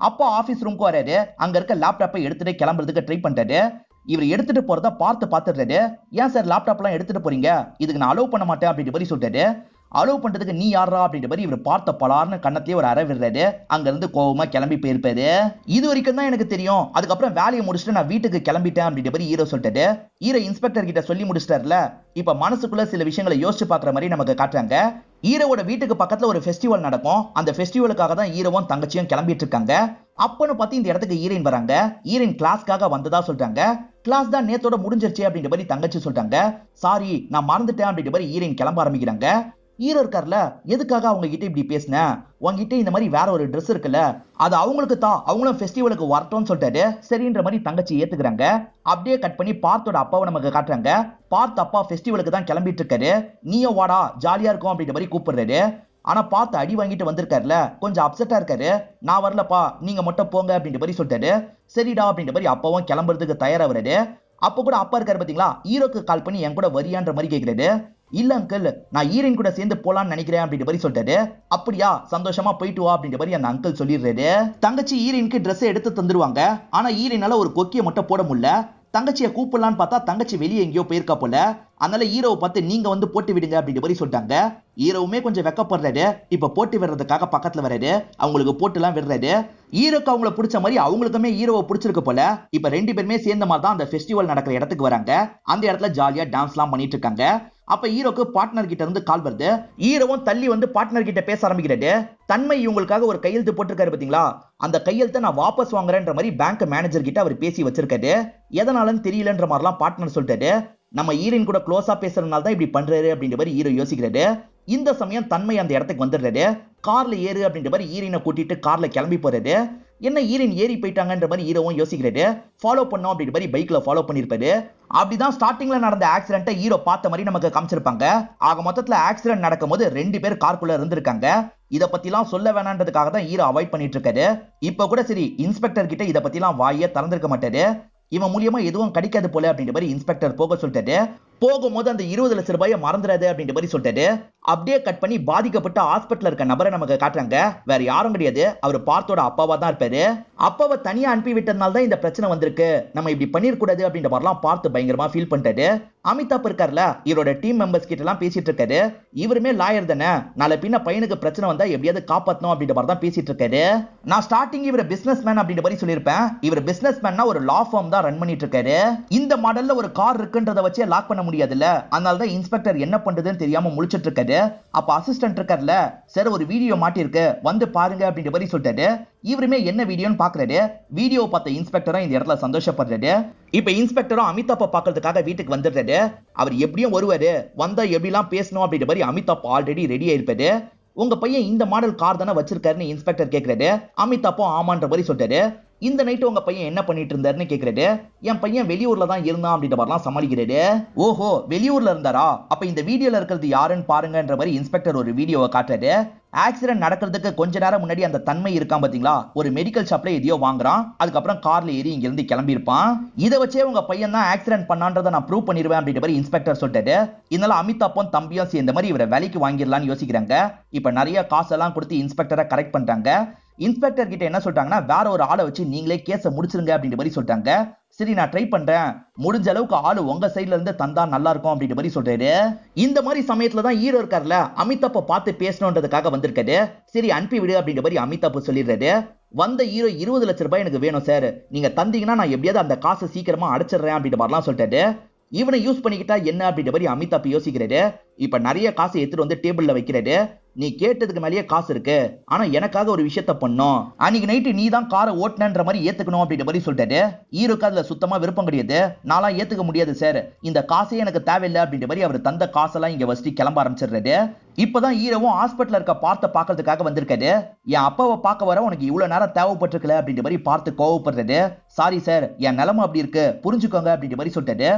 அப்பா ஆபீஸ் ரூம்க்கு வராரு. அங்க இருக்க லேப்டாப்பை எடுத்துட்டு கிளம்புறதுக்கு ட்ரை பண்றாரு. இவர் எடுத்துட்டு போறத பார்த்துடுறாரு. ஏன் சார் லேப்டாப் எல்லாம் எடுத்துட்டு போறீங்க, இதுக்கு நான் அலோவ் பண்ண மாட்டேன் அப்படின்ற மாதிரி சொல்றாரு. அலோவ் பண்றதுக்கு நீ யாரா அப்படின்ற மாதிரி இவர் பார்த்த பலார்னு கண்ணத்தையே ஒரு அறை விடுறாரு. அங்க இருந்து கோவமா கிளம்பி போயிருப்பாரு. இது வரைக்கும் தான் எனக்கு தெரியும், அதுக்கப்புறம் வேலையை முடிச்சுட்டு நான் வீட்டுக்கு கிளம்பிட்டேன் அப்படின்ற மாதிரி ஹீரோ சொல்லிட்டாரு. ஹீரோ இன்ஸ்பெக்டர் கிட்ட சொல்லி முடிச்சிட்டாருல. இப்ப மனசுக்குள்ள சில விஷயங்களை யோசிச்சு பாக்குற மாதிரி நமக்கு காட்டுறாங்க. ஹீரோவோட வீட்டுக்கு பக்கத்துல ஒரு ஃபெஸ்டிவல் நடக்கும். அந்த ஃபெஸ்டிவலுக்காக தான் ஹீரோவும் தங்கச்சியும் கிளம்பிட்டு இருக்காங்க. அப்பன்னு பார்த்து இந்த இடத்துக்கு ஹீரோயின் வராங்க. ஹீரோயின் கிளாஸ்க்காக வந்ததா சொல்றாங்க. கிளாஸ் தான் நேத்தோட முடிஞ்சிருச்சு அப்படின்ற மாதிரி தங்கச்சி சொல்றாங்க. சாரி நான் மறந்துட்டேன் அப்படின்ற மாதிரி ஹீரோயின் கிளம்ப ஆரம்பிக்கிறாங்க. ஹீரோ இருக்கார்ல, எதுக்காக அவங்க கிட்ட இப்படி பேசின, உங்ககிட்ட இந்த மாதிரி வேற ஒரு ட்ரெஸ் இருக்குல்ல, அது அவங்களுக்கு தான், அவங்களும் ஃபெஸ்டிவலுக்கு வரட்டும்னு சொல்லிட்டாரு. சரின்ற மாதிரி தங்கச்சி ஏத்துக்கிறாங்க. அப்படியே கட் பண்ணி பார்த்தோட அப்பாவை நமக்கு காட்டுறாங்க. பார்த்த அப்பா ஃபெஸ்டிவலுக்கு தான் கிளம்பிட்டு இருக்காரு. நீயும் வாடா ஜாலியா இருக்கும் அப்படின்ற மாதிரி கூப்பிடுறாரு. ஆனா பார்த்து அடி வாங்கிட்டு வந்திருக்காருல, கொஞ்சம் அப்செட்டா இருக்காரு. நான் வரலப்பா, நீங்க மட்டும் போங்க அப்படின்ற மாதிரி சொல்லிட்டாரு. சரிடா அப்படின்ற மாதிரி அப்பாவும் கிளம்புறதுக்கு தயாராகிறாரு. அப்ப கூட அப்பா இருக்காரு பாத்தீங்களா, ஹீரோக்கு கால் பண்ணி என் கூட வரியான்ற மாதிரி கேக்குறாரு. இல்ல அங்கிள், நான் ஹீரோயின் கூட சேர்ந்து போலான்னு நினைக்கிறேன் அப்படின்ற மாதிரி சொல்லிட்டாரு. அப்படியா, சந்தோஷமா போயிட்டு வா அப்படின்ற மாதிரி அந்த அங்கிள் சொல்லிடுறாரு. தங்கச்சி ஹீரோயினுக்கு ட்ரெஸ் எடுத்து தந்துருவாங்க. ஆனா ஹீரோயினால ஒரு கொக்கியை மட்டும் போட முடியல. தங்கச்சியை கூப்பிடலான்னு பார்த்தா தங்கச்சி வெளியே எங்கேயோ போயிருக்கா போல. அதனால ஹீரோவை பார்த்து நீங்க வந்து போட்டு விடுங்க அப்படின்ற மாதிரி சொல்லிட்டாங்க. ஹீரோவுமே கொஞ்சம் வெக்கப்படுறாரு. இப்ப போட்டு விடுறதுக்காக பக்கத்துல வராரு. அவங்களுக்கு போட்டுலாம் விடுறாரு. ஹீரோக்கு அவங்கள பிடிச்ச மாதிரி அவங்களுக்குமே ஹீரோவை பிடிச்சிருக்கு போல. இப்ப ரெண்டு பேருமே சேர்ந்த மாதிரி தான் அந்த ஃபெஸ்டிவல் நடக்கிற இடத்துக்கு வராங்க. அந்த இடத்துல ஜாலியா டான்ஸ் எல்லாம் பண்ணிட்டு இருக்காங்க. அப்ப ஹீரோக்கு பார்ட்னர் கிட்ட இருந்து கால் வருது. ஹீரோவும் தள்ளி வந்து பார்ட்னர் கிட்ட பேச ஆரம்பிக்கிறாரு. தன்மை இவங்களுக்காக ஒரு கையெழுத்து போட்டிருக்காரு பாத்தீங்களா, அந்த கையெழுத்தை நான் வாபஸ் வாங்குறேன்ற மாதிரி பேங்க் மேனேஜர் கிட்ட அவர் பேசி வச்சிருக்காரு. எதனாலன்னு தெரியலன்ற மாதிரிலாம் பார்ட்னர் சொல்லிட்டாரு. நம்ம ஹீரோயின் கூட க்ளோஸா பேசுறதுனால தான் இப்படி பண்றாரு அப்படின்ற மாதிரி ஹீரோ யோசிக்கிறாரு. இந்த சமயம் தன்மை அந்த இடத்துக்கு வந்துடுறாரு. கார்ல ஏறு அப்படின்ற மாதிரி ஹீரோயினை கூட்டிட்டு கார்ல கிளம்பி போறாரு. என்ன ஹீரோயின் ஏறி போயிட்டாங்கன்ற மாதிரி ஹீரோவும் யோசிக்கிறாரு. ஃபாலோ பண்ணோம் அப்படின்ற மாதிரி பைக்ல ஃபாலோ பண்ணிருப்பாரு. அப்படிதான் ஸ்டார்டிங்ல நடந்த ஆக்சிடென்ட்டை ஹீரோ பார்த்த மாதிரி நமக்கு காமிச்சிருப்பாங்க. ஆக மொத்தத்துல ஆக்சிடென்ட் நடக்கும்போது ரெண்டு பேர் கார்க்குள்ள இருந்திருக்காங்க. இத பத்திலாம் சொல்ல வேணான்றதுக்காக தான் ஹீரோ அவாய்ட் பண்ணிட்டு இருக்காரு. இப்ப கூட சரி இன்ஸ்பெக்டர் கிட்ட இத பத்திலாம் வாயே திறந்திருக்க மாட்டாரு. இவன் மூலியமா எதுவும் கிடைக்காது போல அப்படின்ற மாதிரி இன்ஸ்பெக்டர் போக சொல்லிட்டாரு. போகும்போது அந்த 20 லட்சம் ரூபாயை மறந்துடாது அப்படின்ற மாதிரி சொல்லிட்டாரு. அப்படியே கட் பண்ணி பாதிக்கப்பட்ட ஹாஸ்பிட்டல் இருக்க நபரை நமக்கு காட்டுறாங்க. வேற யாரும் கிடையாது, அவர் பார்த்தோட அப்பாவா தான் இருப்பாரு. அப்பாவை தனியா அனுப்பி விட்டதுனால தான் இந்த பிரச்சனை வந்திருக்கு, நம்ம இப்படி பண்ணிருக்கூடாது அப்படின்ற மாதிரிலாம் பார்த்து பயங்கரமா ஃபீல் பண்ணிட்டாரு. அமிதாப் இருக்கார்ல, இவரோட டீம் மெம்பர்ஸ் கிட்ட எல்லாம் பேசிட்டு இருக்காரு. இவருமே லாயர் தானே, நாளை பின்ன பையனுக்கு பிரச்சனை வந்தா எப்படியாவது காப்பாத்தணும் அப்படின்ற மாதிரி தான் பேசிட்டு இருக்காரு. நான் ஸ்டார்டிங் இவர் பிசினஸ் மேன் அப்படின்ற மாதிரி சொல்லியிருப்பேன். இவர் பிசினஸ் மேன்னா ஒரு லா ஃபார்ம் தான் ரன் பண்ணிட்டு இருக்காரு. இந்த மாடல்ல ஒரு கார் இருக்குன்றத வச்சே லாக் பண்ண முடியாதுல்ல, அதனால தான் இன்ஸ்பெக்டர் என்ன பண்றதுன்னு தெரியாம முழிச்சிட்டு இருக்காரு. அப்ப அசிஸ்டன்ட் இருக்கார்ல, சார் ஒரு வீடியோ மாட்டிருக்கு வந்து பாருங்க அப்படின்ற மாதிரி சொல்லிட்டாரு. இவருமே என்ன வீடியோன்னு பாக்குறாரு. வீடியோ பார்த்த இன்ஸ்பெக்டரும் இந்த இடத்துல சந்தோஷப்படுறாரு. இப்ப இன்ஸ்பெக்டரும் அமிதாப்பை பாக்குறதுக்காக வீட்டுக்கு வந்துடுறாரு. அவர் எப்படியும் வருவாரு, வந்தா எப்படிலாம் பேசணும் அப்படின்ற மாதிரி அமிதாப் ஆல்ரெடி ரெடி ஆயிருப்பாரு. உங்க பையன் இந்த மாடல் கார் தானே வச்சிருக்காருன்னு இன்ஸ்பெக்டர் கேட்கிறாரு. அமிதாப்பும் ஆமான்ற மாதிரி சொல்றாரு. இந்த நைட்டு உங்க பையன் என்ன பண்ணிட்டு இருந்தாருன்னு கேக்குறாரு. என் பையன் வெளியூர்ல தான் இருந்தான் அப்படின்ற மாதிரிலாம் சமாளிக்கிறாரு. ஓஹோ, வெளியூர்ல இருந்தாரா, அப்ப இந்த வீடியோல இருக்கிறது யாருன்னு பாருங்கன்ற மாதிரி இன்ஸ்பெக்டர் ஒரு வீடியோவை காட்டுறாரு. ஆக்சிடென்ட் நடக்கிறதுக்கு கொஞ்ச நேரம் முன்னாடி அந்த தன்மை இருக்கான் பாத்தீங்களா, ஒரு மெடிக்கல் ஷாப்ல எதையோ வாங்குறான். அதுக்கப்புறம் கார்ல ஏறி இங்க இருந்து கிளம்பி இருப்பான். இதை வச்சே உங்க பையன் தான் ஆக்சிடென்ட் பண்ணான்றதை நான் ப்ரூவ் பண்ணிடுவேன் அப்படின்ற மாதிரி இன்ஸ்பெக்டர் சொல்லிட்டாரு. இதனால அமிதாப்பும் தம்பியும் சேர்ந்த மாதிரி இவரை வேலைக்கு வாங்கிடலாம்னு யோசிக்கிறாங்க. இப்ப நிறைய காசெல்லாம் கொடுத்து இன்ஸ்பெக்டரை கரெக்ட் பண்றாங்க. இன்ஸ்பெக்டர் கிட்ட என்ன சொல்றாங்கன்னா, வேற ஒரு ஆளை வச்சு நீங்களே கேஸை முடிச்சிருங்க அப்படின்ற மாதிரி சொல்றாங்க. சரி நான் ட்ரை பண்றேன், முடிஞ்ச அளவுக்கு ஆளு உங்க சைட்ல இருந்து தந்தா நல்லா இருக்கும் அப்படின்ற மாதிரி சொல்றாரு. இந்த மாதிரி சமயத்துல தான் ஹீரோ இருக்கார்ல, அமிதாப்பை பார்த்து பேசணுன்றதுக்காக வந்திருக்காரு. சரி அனுப்பி விடு அப்படின்ற மாதிரி அமிதாப் சொல்லிடுறாரு. வந்த ஹீரோ 20 லட்சம் ரூபாய் எனக்கு வேணும் சார், நீங்க தந்தீங்கன்னா நான் எப்படியாவது அந்த காசை சீக்கிரமா அடைச்சிடுறேன் அப்படின்ற மாதிரிலாம் சொல்லிட்டாரு. இவனை யூஸ் பண்ணிக்கிட்டா என்ன அப்படின்ற மாதிரி அமிதாப் யோசிக்கிறாரு. இப்ப நிறைய காசை எடுத்துட்டு வந்து டேபிள்ல வைக்கிறாரு. நீ கேட்டதுக்கு மேலேயே காசு இருக்கு, ஆனா எனக்காக ஒரு விஷயத்த பண்ணும், அன்னைக்கு நைட்டு நீ தான் காரை ஓட்டுனன்ற மாதிரி ஏத்துக்கணும் அப்படின்ற மாதிரி சொல்லிட்டாரு. ஹீரோக்கு அதுல சுத்தமா விருப்பம் கிடையாது. நான்லாம் ஏத்துக்க முடியாது சார், இந்த காசே எனக்கு தேவையில்லை அப்படின்ற மாதிரி அவர் தந்த காசெல்லாம் இங்க வச்சுட்டு கிளம்ப ஆரம்பிச்சிடுறாரு. இப்பதான் ஹீரோவும் ஹாஸ்பிட்டல் இருக்க பார்த்த பாக்குறதுக்காக வந்திருக்காரு. என் அப்பாவை பார்க்க வர உனக்கு இவ்வளவு நேரம் தேவைப்பட்டிருக்கல அப்படின்ற மாதிரி பார்த்து கோவப்படுறாரு. சாரி சார், என் நிலைமை அப்படி இருக்கு, புரிஞ்சுக்கோங்க அப்படின்ற மாதிரி சொல்லிட்டாரு.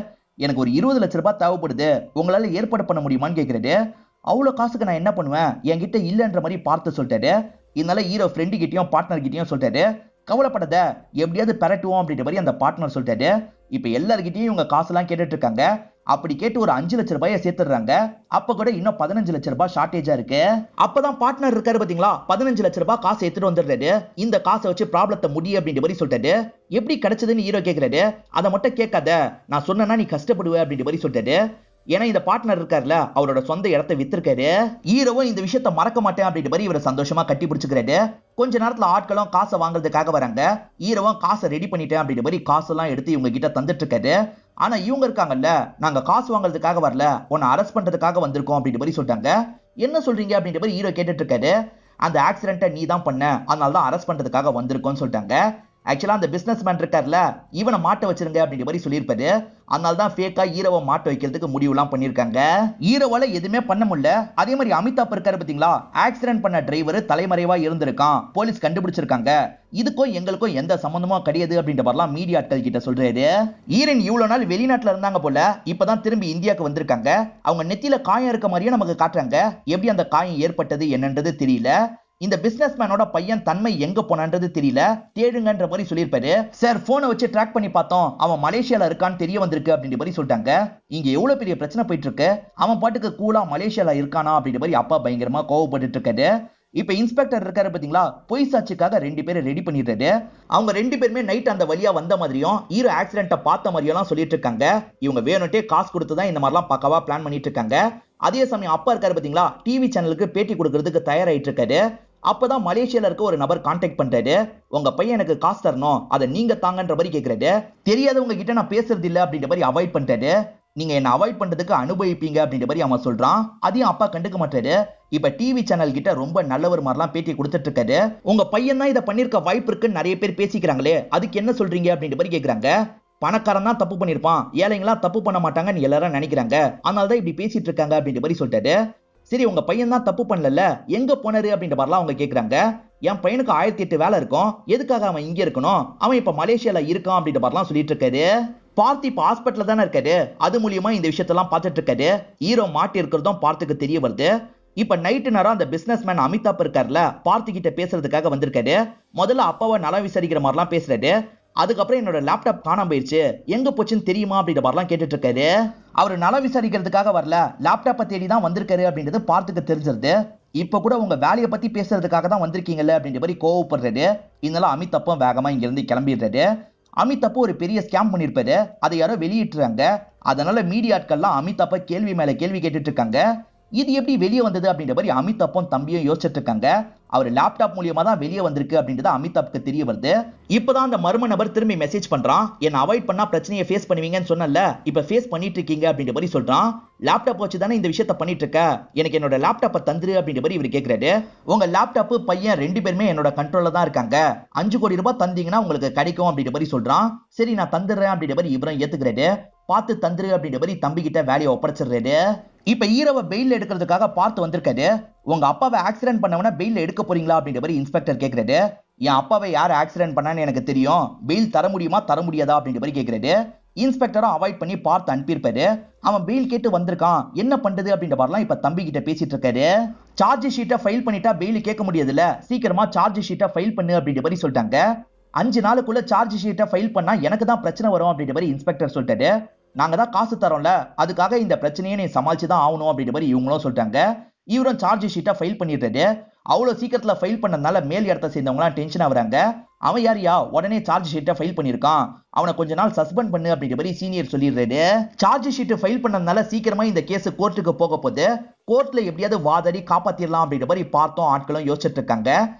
எனக்கு ஒரு 20 லட்சம் ரூபாய் தேவைப்படுது, உங்களால ஏற்பாடு பண்ண முடியுமான்னு கேட்கிறாரு. அவ்வளவு காசுக்கு நான் என்ன பண்ணுவேன், என்கிட்ட இல்லைன்ற மாதிரி பார்த்து சொல்லிட்டாரு. இதனால ஹீரோ ஃப்ரெண்டு கிட்டயும் பார்ட்னர் கிட்டயும் சொல்லிட்டாரு, கவலைப்படாத எப்படியாவது பெறட்டுவோம் அப்படின்ற மாதிரி அந்த பார்ட்னர் சொல்லிட்டாரு. இப்ப எல்லார்கிட்டயும் இவங்க காசெல்லாம் கேட்டுட்டு இருக்காங்க. அப்படி கேட்டு ஒரு 5 லட்சம் ரூபாயை சேர்த்துடுறாங்க. அப்ப கூட இன்னும் 15 லட்சம் ரூபாய் ஷார்டேஜா இருக்கு. அப்பதான் பார்ட்னர் இருக்காரு பாத்தீங்களா, 15 லட்சம் ரூபாய் காசு எடுத்துட்டு வந்துடுறாரு. இந்த காசை வச்சு ப்ராப்ளத்தை முடியும் அப்படின்ற மாதிரி சொல்லிட்டாரு. எப்படி கிடைச்சதுன்னு ஹீரோ கேட்கிறாரு. அதை மட்டும் கேட்காத, நான் சொன்னா நீ கஷ்டப்படுவ அப்படின்ற மாதிரி சொல்லிட்டாரு. ஏன்னா இந்த பார்ட்னர் இருக்காருல, அவரோட சொந்த இடத்தை வித்திருக்காரு. ஹீரோவும் இந்த விஷயத்த மறக்க மாட்டேன் அப்படின்ற மாதிரி இவரை சந்தோஷமா கட்டி பிடிச்சுக்கிறாரு. கொஞ்ச நேரத்துல ஆட்களும் காசை வாங்குறதுக்காக வராங்க. ஹீரோவும் காசை ரெடி பண்ணிட்டேன் அப்படின்ற மாதிரி காசெல்லாம் எடுத்து இவங்க கிட்ட தந்துட்டு இருக்காரு. ஆனா இவங்க இருக்காங்கல்ல, நாங்க காசு வாங்குறதுக்காக வரல, உன்னை அரெஸ்ட் பண்றதுக்காக வந்திருக்கோம் அப்படின்ற மாதிரி சொல்லிட்டாங்க. என்ன சொல்றீங்க அப்படின்ற மாதிரி ஹீரோ கேட்டுட்டு இருக்காரு. அந்த ஆக்சிடென்ட்டை நீ தான் பண்ண, அதனால தான் அரெஸ்ட் பண்றதுக்காக வந்திருக்கோம்னு சொல்லிட்டாங்க. ஆக்சுவலா அந்த பிசினஸ் மேன் இருக்கார்ல, இவனை மாட்ட வச்சிருங்க அப்படின்ற மாதிரி சொல்லியிருப்பாரு. அதனால தான் ஃபேக்கா ஹீரோவை மாட்ட வைக்கிறதுக்கு முடிவுலாம் பண்ணிருக்காங்க. ஹீரோவால எதுவுமே பண்ண முடியல. அதே மாதிரி அமிதாப் இருக்காரு பாத்தீங்களா, ஆக்சிடென்ட் பண்ண டிரைவர் தலைமறைவா இருந்திருக்கான், போலீஸ் கண்டுபிடிச்சிருக்காங்க, இதுக்கும் எங்களுக்கும் எந்த சம்பந்தமும் கிடையாது அப்படின்ற மாதிரிலாம் மீடியா ஆட்கள் கிட்ட சொல்றாரு. ஈரன் இவ்வளவு நாள் வெளிநாட்டுல இருந்தாங்க போல, இப்பதான் திரும்பி இந்தியாவுக்கு வந்திருக்காங்க. அவங்க நெத்தியில காயம் இருக்க மாதிரியே நமக்கு காட்டுறாங்க. எப்படி அந்த காயம் ஏற்பட்டது என்னன்றது தெரியல. இந்த பிசினஸ் மேனோட பையன் தன்மை எங்க போனான்றது தெரியல, தேடுங்கன்ற மாதிரி சொல்லியிருப்பாரு. சார் போனை வச்சு ட்ராக் பண்ணி பார்த்தோம், அவன் மலேசியால இருக்கான்னு தெரிய வந்திருக்கு அப்படின்ற மாதிரி சொல்லிட்டாங்க. இங்க எவ்வளவு பெரிய பிரச்சனை போயிட்டு இருக்கு, அவன் பாட்டுக்கு கூலா மலேசியால இருக்கானா அப்படின்ற மாதிரி அப்பா பயங்கரமா கோவப்பட்டு இருக்காரு. இப்ப இன்ஸ்பெக்டர் இருக்காரு பாத்தீங்களா, பொய் சாட்சிக்காக 2 பேரை ரெடி பண்ணிடுறாரு. அவங்க 2 பேருமே நைட் அந்த வழியா வந்த மாதிரியும் ஹீரோ ஆக்சிடென்ட்ட பார்த்த மாதிரியும் சொல்லிட்டு இருக்காங்க. இவங்க வேணும்ட்டே காசு கொடுத்து தான் இந்த மாதிரிலாம் பக்காவா பிளான் பண்ணிட்டு இருக்காங்க. அதே சமயம் அப்பா இருக்காரு பாத்தீங்களா, டிவி சேனலுக்கு பேட்டி கொடுக்கறதுக்கு தயாராயிட்டு இருக்காரு. அப்பதான் மலேசியால இருக்க ஒரு நபர் கான்டாக்ட் பண்றாரு. உங்க பையன் எனக்கு காசு தரணும், அதை நீங்க தாங்கன்ற மாதிரி கேக்குறாரு. தெரியாதவங்க கிட்ட நான் பேசுறது இல்ல அப்படின்ற மாதிரி அவாய்ட் பண்றாரு. நீங்க என்ன அவாய்ட் பண்றதுக்கு அனுபவிப்பீங்க அப்படின்ற மாதிரி அவன் சொல்றான். அதையும் அப்பா கண்டுக்க மாட்டாரு. இப்ப டிவி சேனல் கிட்ட ரொம்ப நல்லவர் மாதிரிலாம் பேட்டி கொடுத்துட்டு இருக்காரு. உங்க பையன் தான் இதை பண்ணிருக்க வாய்ப்பு இருக்குன்னு நிறைய பேர் பேசிக்கிறாங்களே, அதுக்கு என்ன சொல்றீங்க அப்படின்ற மாதிரி கேக்குறாங்க. பணக்காரன் தான் தப்பு பண்ணிருப்பான், ஏழைங்களா தப்பு பண்ண மாட்டாங்கன்னு எல்லாரும் நினைக்கிறாங்க, அதனாலதான் இப்படி பேசிட்டு இருக்காங்க அப்படின்ற மாதிரி சொல்லிட்டாரு. சரி, உங்க பையன் தான் தப்பு பண்ணல, எங்க போனாரு அப்படின்ற மாதிரிலாம் அவங்க கேக்குறாங்க. என் பையனுக்கு 1008 வேலை இருக்கும், எதுக்காக அவன் இங்க இருக்கணும், அவன் இப்ப மலேசியால இருக்கான் அப்படின்ற மாதிரிலாம் சொல்லிட்டு இருக்காரு. பார்த்தி இப்ப ஹாஸ்பிட்டல்ல தானே இருக்காரு, அது மூலியமா இந்த விஷயத்தெல்லாம் பார்த்துட்டு இருக்காரு. ஹீரோ மாட்டி இருக்கிறதும் பார்த்துக்கு தெரிய வருது. இப்ப நைட்டு நேரம் அந்த பிசினஸ் மேன் அமிதாப் இருக்காருல, பார்த்தி கிட்ட பேசுறதுக்காக வந்திருக்காரு. முதல்ல அப்பாவை நலம் விசாரிக்கிற மாதிரிலாம் பேசுறாரு. அதுக்கப்புறம் என்னோட லேப்டாப் காணாம போயிடுச்சு, எங்க போச்சுன்னு தெரியுமா அப்படின்ற மாதிரிலாம் கேட்டுட்டு இருக்காரு. அவர் நலம் விசாரிக்கிறதுக்காக வரல, லேப்டாப்பை தேடி தான் வந்திருக்காரு அப்படின்றது பார்த்துக்கு தெரிஞ்சிருது. இப்ப கூட உங்க வேலையை பத்தி பேசுறதுக்காக தான் வந்திருக்கீங்கல்ல அப்படின்ற மாதிரி கோவப்படுறாரு. இதனால அமிதாப்பும் வேகமா இங்க இருந்து கிளம்பிடுறாரு. அமிதாப் ஒரு பெரிய ஸ்கேம் பண்ணிருப்பாரு, அதை யாரோ வெளியிட்டுறாங்க. அதனால மீடியாட்கள்லாம் அமிதாப்பை கேள்வி மேல கேள்வி கேட்டுட்டு இருக்காங்க. இது எப்படி வெளியே வந்தது அப்படின்ற மாதிரி அமிதாப்பும் தம்பியும் யோசிச்சுட்டு இருக்காங்க. அவர் லேப்டாப் மூலியமா தான் வெளியே வந்திருக்கு அப்படின்றது அமிதாப்புக்கு தெரிய வருது. இப்பதான் அந்த மர்ம நபர் திரும்பி மெசேஜ் பண்றான். என்ன அவாய்ட் பண்ணா பிரச்சனையை ஃபேஸ் பண்ணுவீங்கன்னு சொன்னல, இப்ப ஃபேஸ் பண்ணிட்டு இருக்கீங்க அப்படின்ற மாதிரி சொல்றான். லேப்டாப் வச்சு தானே இந்த விஷயத்த பண்ணிட்டு இருக்க, எனக்கு என்னோட லேப்டாப்பை தந்துரு அப்படின்ற மாதிரி இவர் கேட்கிறாரு. உங்க லேப்டாப் பையன் 2 பேருமே என்னோட கண்ட்ரோல்ல தான் இருக்காங்க, 5 கோடி ரூபாய் தந்தீங்கன்னா உங்களுக்கு கிடைக்கும் அப்படின்ற மாதிரி சொல்றான். சரி, நான் தந்துடுறேன் அப்படின்ற மாதிரி இவரும் ஏத்துக்கிறாரு. பார்த்து தந்துரு அப்படின்ற மாதிரி தம்பி கிட்ட வேலையை ஒப்படைச்சிடுறாரு. இப்ப ஹீரோவை பெயில் எடுக்கிறதுக்காக பார்த்து வந்திருக்காரு. உங்க அப்பாவை ஆக்சிடென்ட் பண்ணவன பெயில் எடுக்க போறீங்களா அப்படின்ற மாதிரி இன்ஸ்பெக்டர் கேட்கிறாரு. என் அப்பாவை யார் ஆக்சிடென்ட் பண்ணான்னு எனக்கு தெரியும், பெயில் தர முடியுமா தர முடியாதா அப்படின்ற மாதிரி கேட்கிறாரு. இன்ஸ்பெக்டரும் அவாய்ட் பண்ணி பார்த்து அனுப்பியிருப்பாரு. அவன் பெயில் கேட்டு வந்திருக்கான், என்ன பண்றது அப்படின்ற மாதிரிலாம் இப்ப தம்பி கிட்ட பேசிட்டு இருக்காரு. சார்ஜ் ஷீட்டை ஃபைல் பண்ணிட்டா பெயில் கேட்க முடியாதுல்ல, சீக்கிரமா சார்ஜ் ஷீட்டை ஃபைல் பண்ணு அப்படின்ற மாதிரி சொல்லிட்டாங்க. 5 நாளுக்குள்ள சார்ஜ் ஷீட்டை ஃபைல் பண்ணா எனக்கு தான் பிரச்சனை வரும் அப்படின்ற மாதிரி இன்ஸ்பெக்டர் சொல்லிட்டாரு. நாங்க தான் காசு தரோம்ல, அதுக்காக இந்த பிரச்சனையை நீ சமாளிச்சு தான் ஆகணும் அப்படின்ற மாதிரி இவங்களும் சொல்லிட்டாங்க. இவரும் சார்ஜ் ஷீட்டை ஃபைல் பண்ணிடுறாரு. அவ்வளவு சீக்கிரத்துல ஃபைல் பண்ணதுனால மேல் இடத்த சேர்ந்தவங்களாம் டென்ஷன் ஆகுறாங்க. அவன் யாரியா உடனே சார்ஜ் ஷீட்டை ஃபைல் பண்ணிருக்கான், அவனை கொஞ்ச நாள் சஸ்பெண்ட் பண்ணு அப்படின்ற மாதிரி சீனியர் சொல்லிடுறாரு. சார்ஜ் ஷீட் ஃபைல் பண்ணதுனால சீக்கிரமா இந்த கேஸ் கோர்ட்டுக்கு போக போது, கோர்ட்ல எப்படியாவது வாதாடி காப்பாத்திரலாம் அப்படின்ற மாதிரி பார்த்தோம் ஆட்களும் யோசிச்சுட்டு இருக்காங்க.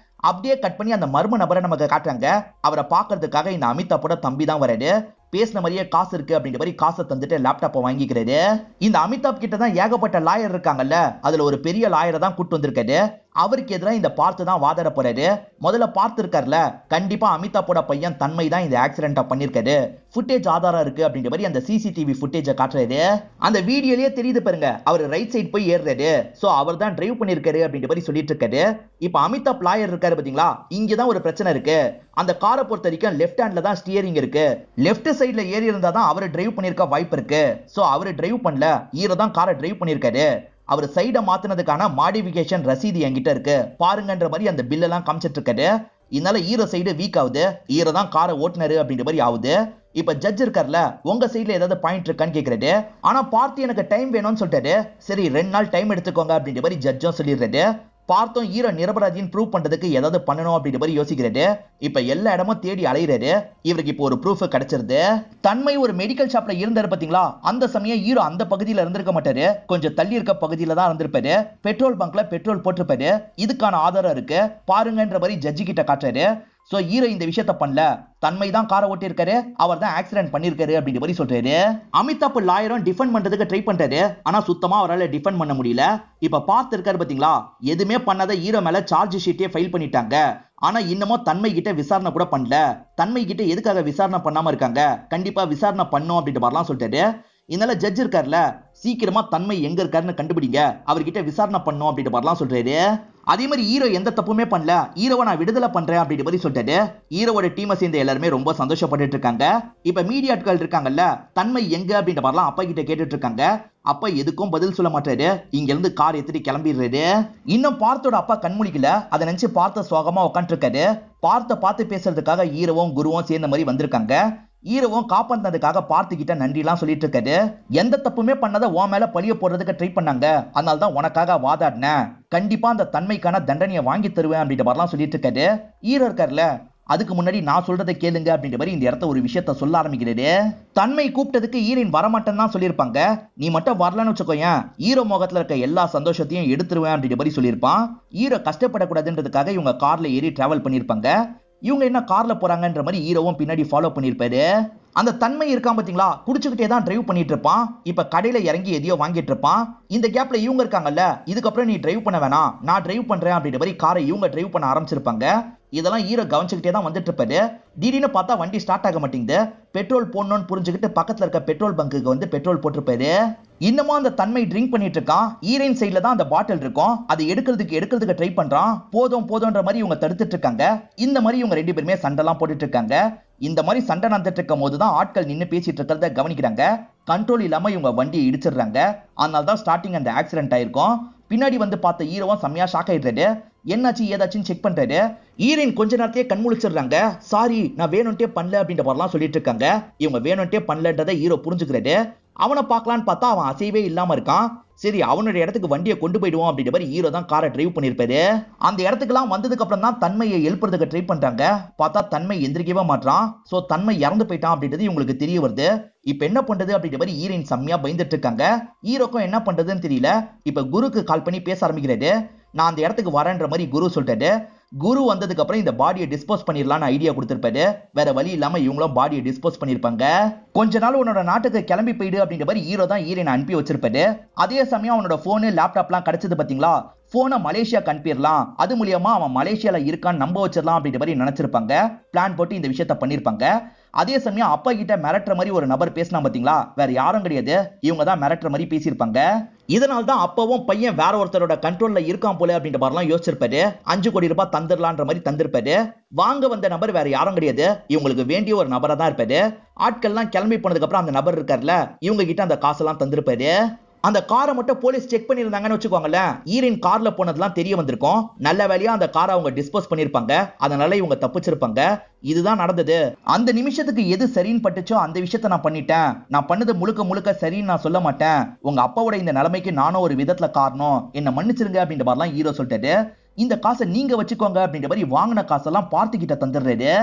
அப்படியே கட் பண்ணி அந்த மர்ம நபரை நமக்கு காட்டுறாங்க. அவரை பாக்குறதுக்காக இந்த அமிதாப்போட தம்பி தான் வராரு. பேசின மாதிரியே காசு இருக்கு அப்படின்ற மாதிரி காசை தந்துட்டு லேப்டாப்பை வாங்கிக்கிறாரு. இந்த அமிதாப் கிட்ட தான் ஏகப்பட்ட லாயர் இருக்காங்கல்ல, அதுல ஒரு பெரிய லாயரை தான் கூட்டு வந்திருக்காரு. அவருக்கு எதிராக இந்த பார்த்து தான் வாதாட போறாரு. முதல்ல பார்த்து இருக்காருல, கண்டிப்பா அமிதாப்போட பையன் தன்மை தான் இந்த ஆக்சிடென்ட்டா பண்ணிருக்காரு, ஃபுட்டேஜ் ஆதாரம் இருக்கு அப்படின்ற மாதிரி அந்த சிசிடிவி ஃபுட்டேஜை காட்டுறாரு. அந்த வீடியோலயே தெரியுது பாருங்க, அவர் ரைட் சைடு போய் ஏறுறாரு. சோ அவர் தான் டிரைவ் பண்ணிருக்காரு அப்படின்ற மாதிரி சொல்லிட்டு இருக்காரு. இப்ப அமிதாப் லாயர் இருக்காரு பாத்தீங்களா, இங்கதான் ஒரு பிரச்சனை இருக்கு. அந்த காரை பொறுத்த வரைக்கும் லெஃப்ட் ஹேண்ட்ல தான் ஸ்டியரிங் இருக்கு, லெஃப்ட் சைடுல ஏறி இருந்தா தான் அவர் டிரைவ் பண்ணிருக்க வாய்ப்பு இருக்கு. சோ அவர் டிரைவ் பண்ணல, ஹீரோ தான் காரை டிரைவ் பண்ணிருக்காரு. அவர் சைட மாத்தினதுக்கான மாடிஃபிகேஷன் ரசீது என்கிட்ட இருக்கு பாருங்கன்ற மாதிரி அந்த பில் எல்லாம் காமிச்சிட்டு இருக்காரு. இதனால ஹீரோ சைடு வீக் ஆகுது, ஹீரோ தான் காரை ஓட்டுனாரு அப்படின்ற மாதிரி ஆகுது. இப்ப ஜட்ஜ் இருக்கார்ல, உங்க சைடுல ஏதாவது பாயிண்ட் இருக்கான்னு கேக்குறாரு. ஆனா பார்த்து எனக்கு டைம் வேணும்னு சொல்லிட்டாரு. சரி 2 நாள் டைம் எடுத்துக்கோங்க அப்படின்ற மாதிரி ஜட்ஜும் சொல்லிடுறாரு. பார்த்தோம் ஹீரோ நிரபராதின்னு ப்ரூவ் பண்றதுக்கு ஏதாவது பண்ணணும் அப்படின்ற மாதிரி யோசிக்கிறாரு. இப்ப எல்லா இடமும் தேடி அலையிறாரு. இவருக்கு இப்போ ஒரு ப்ரூஃப் கிடைச்சிருது. தன்மை ஒரு மெடிக்கல் ஷாப்ல இருந்தாரு பாத்தீங்களா, அந்த சமயம் ஹீரோ அந்த பகுதியில இருந்திருக்க மாட்டாரு, கொஞ்சம் தள்ளி இருக்க பகுதியில தான் இருந்திருப்பாரு. பெட்ரோல் பங்க்ல பெட்ரோல் போட்டிருப்பாரு. இதுக்கான ஆதாரம் இருக்கு பாருங்கன்ற மாதிரி ஜட்ஜி கிட்ட காட்டுறாரு. சோ ஹீரோ இந்த விஷயத்த பண்ணல, தன்மை தான் காரை ஓட்டி இருக்காரு, அவர் தான் ஆக்சிடென்ட் பண்ணிருக்காரு அப்படின்ற மாதிரி சொல்றாரு. அமிதாப் லாயரும் டிஃபெண்ட் பண்றதுக்கு ட்ரை பண்றாரு. ஆனா சுத்தமா அவரால் டிஃபெண்ட் பண்ண முடியல. இப்ப பார்த்து இருக்காரு பாத்தீங்களா, எதுவுமே பண்ணாத ஹீரோ மேல சார்ஜ் ஷீட்டே ஃபைல் பண்ணிட்டாங்க. ஆனா இன்னமும் தன்மை கிட்ட விசாரணை கூட பண்ணல. தன்மை கிட்ட எதுக்காக விசாரணை பண்ணாம இருக்காங்க, கண்டிப்பா விசாரணை பண்ணும் அப்படின்ற மாதிரிலாம் சொல்லிட்டாரு. இதனால ஜட்ஜ் இருக்காருல, சீக்கிரமா தன்மை எங்க இருக்காருன்னு கண்டுபிடிங்க, அவர்கிட்ட விசாரணை பண்ணும் அப்படின்ற மாதிரிலாம் சொல்றாரு. அதே மாதிரி ஹீரோ எந்த தப்புமே பண்ணல, ஹீரோவை நான் விடுதலை பண்றேன் அப்படின்ற மாதிரி சொல்லிட்டாரு. ஹீரோவோட டீமை சேர்ந்த எல்லாருமே ரொம்ப சந்தோஷப்பட்டு இருக்காங்க. இப்ப மீடியாட்கள் இருக்காங்கல்ல, தன்மை எங்க அப்படின்ற மாதிரிலாம் அப்பா கிட்ட கேட்டுட்டு இருக்காங்க. அப்பா எதுக்கும் பதில் சொல்ல மாட்டாரு, இங்க இருந்து கார் எடுத்துட்டு கிளம்பிடுறாரு. இன்னும் பார்த்தோட அப்பா கண்முழிக்கல, அதை நினைச்சு பார்த்த சோகமா உட்காந்து இருக்காரு. பார்த்து பேசுறதுக்காக ஹீரோவும் குருவும் சேர்ந்த மாதிரி வந்திருக்காங்க. ஹீரோவும் காப்பாந்ததுக்காக பார்த்துக்கிட்ட நன்றி எல்லாம் சொல்லிட்டு இருக்காரு. எந்த தப்புமே பண்ணாத உன் மேல பழிய போடுறதுக்கு ட்ரை பண்ணாங்க, அதனால தான் உனக்காக வாதாடினேன். கண்டிப்பா அந்த தன்மைக்கான தண்டனையை வாங்கி தருவேன் அப்படின்ற மாதிரிலாம் சொல்லிட்டு இருக்காரு. ஹீரோ இருக்காருல்ல, அதுக்கு முன்னாடி நான் சொல்றதை கேளுங்க அப்படின்ற மாதிரி இந்த இடத்த ஒரு விஷயத்த சொல்ல ஆரம்பிக்கிறாரு. தன்மை கூப்பிட்டதுக்கு ஹீரோயின் வரமாட்டேன்னு தான் சொல்லியிருப்பாங்க. நீ மட்டும் வரலன்னு வச்சுக்கோயேன், ஹீரோ முகத்துல இருக்க எல்லா சந்தோஷத்தையும் எடுத்துருவேன் அப்படின்ற மாதிரி சொல்லியிருப்பான். ஹீரோ கஷ்டப்படக்கூடாதுன்றதுக்காக இவங்க கார்ல ஏறி டிராவல் பண்ணியிருப்பாங்க. இவங்க என்ன கார்ல போறாங்கன்ற மாதிரி ஹீரோவும் பின்னாடி ஃபாலோ பண்ணியிருப்பாரு. அந்த தன்மை இருக்கான் பாத்தீங்களா, குடிச்சுக்கிட்டே தான் டிரைவ் பண்ணிட்டு இருப்பான். இப்ப கடையில இறங்கி எதையோ வாங்கிட்டு இருப்பான். இந்த கேப்ல இவங்க இருக்காங்கல்ல, இதுக்கப்புறம் நீ டிரைவ் பண்ண வேணாம், நான் டிரைவ் பண்றேன் அப்படின்ற மாதிரி காரை இவங்க டிரைவ் பண்ண ஆரம்பிச்சிருப்பாங்க. இதெல்லாம் ஹீரோ கவனிச்சுக்கிட்டே தான் வந்துட்டு இருப்பாரு. திடீர்னு பார்த்தா வண்டி ஸ்டார்ட் ஆக மாட்டேங்குது. பெட்ரோல் போடணும்னு புரிஞ்சுக்கிட்டு பக்கத்துல இருக்க பெட்ரோல் பங்குக்கு வந்து பெட்ரோல் போட்டிருப்பாரு. இன்னமும் அந்த தன்மை ட்ரிங்க் பண்ணிட்டு இருக்கான். ஹீரோயின் சைட்ல தான் அந்த பாட்டில் இருக்கும். அதை எடுக்கிறதுக்கு ட்ரை பண்றான். போதும்ன்ற மாதிரி இவங்க தடுத்துட்டு இருக்காங்க. இந்த மாதிரி இவங்க ரெண்டு பேருமே சண்டைலாம் போட்டுட்டு இருக்காங்க. இந்த மாதிரி சண்டை நடந்துட்டு இருக்கும் போதுதான் ஆட்கள் நின்று பேசிட்டு இருக்கிறத கவனிக்கிறாங்க. கண்ட்ரோல் இல்லாம இவங்க வண்டியை இடிச்சிடுறாங்க. அதனால தான் ஸ்டார்டிங் அந்த ஆக்சிடென்ட் ஆயிருக்கும். பின்னாடி வந்து பார்த்த ஹீரோவும் செம்மையா ஷாக் ஆயிடுறாரு. என்னாச்சு ஏதாச்சும் செக் பண்றாரு. ஹீரோயின் கொஞ்ச நேரத்தையே கண் முழிச்சிடுறாங்க. சாரி, நான் வேணும்ட்டே பண்ணல அப்படின்ற மாதிரிலாம் சொல்லிட்டு இருக்காங்க. இவங்க வேணும்ட்டே பண்ணலன்றதை ஹீரோ புரிஞ்சுக்கிறாரு. அவனை பார்க்கலான்னு பார்த்தா அவன் அசைவே இல்லாம இருக்கான். சரி, அவனுடைய இடத்துக்கு வண்டியை கொண்டு போயிடுவோம் அப்படின்ற மாதிரி ஹீரோ தான் காரை டிரைவ் பண்ணிருப்பாரு. அந்த இடத்துக்குலாம் வந்ததுக்கு அப்புறம் தான் தன்மையை எழுப்புறதுக்கு ட்ரை பண்றாங்க. பார்த்தா தன்மை எந்திரிக்கவே மாட்டான். சோ தன்மை இறந்து போயிட்டான் அப்படின்றது இவங்களுக்கு தெரிய வருது. இப்ப என்ன பண்றது அப்படின்ற மாதிரி ஹீரோயின் செம்மையா பயந்துட்டு இருக்காங்க. ஹீரோக்கும் என்ன பண்றதுன்னு தெரியல. இப்ப குருக்கு கால் பண்ணி பேச ஆரம்பிக்கிறாரு. நான் அந்த இடத்துக்கு வரேன்ற மாதிரி குரு சொல்லிட்டாரு. குரு வந்ததுக்கு அப்புறம் இந்த பாடியை டிஸ்போஸ் பண்ணிடலாம்னு ஐடியா கொடுத்திருப்பாரு. வேற வழி இல்லாம இவங்களும் பாடியை டிஸ்போஸ் பண்ணிருப்பாங்க. கொஞ்ச நாள் உன்னோட நாட்டுக்கு கிளம்பி போயிடு அப்படின்ற மாதிரி ஹீரோ தான் ஹீரோயினை அனுப்பி வச்சிருப்பாரு. அதே சமயம் அவனோட போனு லேப்டாப்லாம் கிடைச்சது பாத்தீங்களா, போனை மலேசியாக்கு அனுப்பிடலாம், அது மூலியமா அவன் மலேசியால இருக்கான்னு நம்ப வச்சிடலாம் அப்படின்ற மாதிரி நினைச்சிருப்பாங்க. பிளான் போட்டு இந்த விஷயத்த பண்ணிருப்பாங்க. அதே சமயம் அப்பா கிட்ட மிரட்டுற மாதிரி ஒரு நபர் பேசினா பாத்தீங்களா, வேற யாரும் கிடையாது, இவங்க தான் மிரட்டுற மாதிரி பேசியிருப்பாங்க. இதனால தான் அப்பவும் பையன் வேற ஒருத்தரோட கண்ட்ரோல்ல இருக்கான் போல அப்படின்ற மாதிரிலாம் யோசிச்சிருப்பாரு. 5 கோடி ரூபாய் தந்துடலான்ற மாதிரி தந்திருப்பாரு. வாங்க வந்த நபர் வேற யாரும் கிடையாது, இவங்களுக்கு வேண்டிய ஒரு நபரா தான் இருப்பாரு. ஆட்கள்லாம் கிளம்பி போனதுக்கு அப்புறம் அந்த நபர் இருக்காருல்ல, இவங்க கிட்ட அந்த காசெல்லாம் தந்திருப்பாரு. அந்த காரை மட்டும் போலீஸ் செக் பண்ணிருந்தாங்கன்னு வச்சுக்கோங்களேன், ஹீரோயின் கார்ல போனதெல்லாம் தெரிய வந்திருக்கும். நல்ல வேலையா அந்த காரை அவங்க டிஸ்போஸ் பண்ணிருப்பாங்க. அதனால இவங்க தப்பிச்சிருப்பாங்க. இதுதான் நடந்தது. அந்த நிமிஷத்துக்கு எது சரின்னு பட்டுச்சோ அந்த விஷயத்த நான் பண்ணிட்டேன். நான் பண்ணது முழுக்க முழுக்க சரின்னு நான் சொல்ல மாட்டேன். உங்க அப்பாவோட இந்த நிலைமைக்கு நானும் ஒரு விதத்துல காரணம், என்ன மன்னிச்சிருங்க அப்படின்ற மாதிரிலாம் ஹீரோ சொல்லிட்டாரு. இந்த காசை நீங்க வச்சுக்கோங்க அப்படின்ற மாதிரி வாங்கின காசெல்லாம் பார்த்துக்கிட்ட தந்துடுறாரு.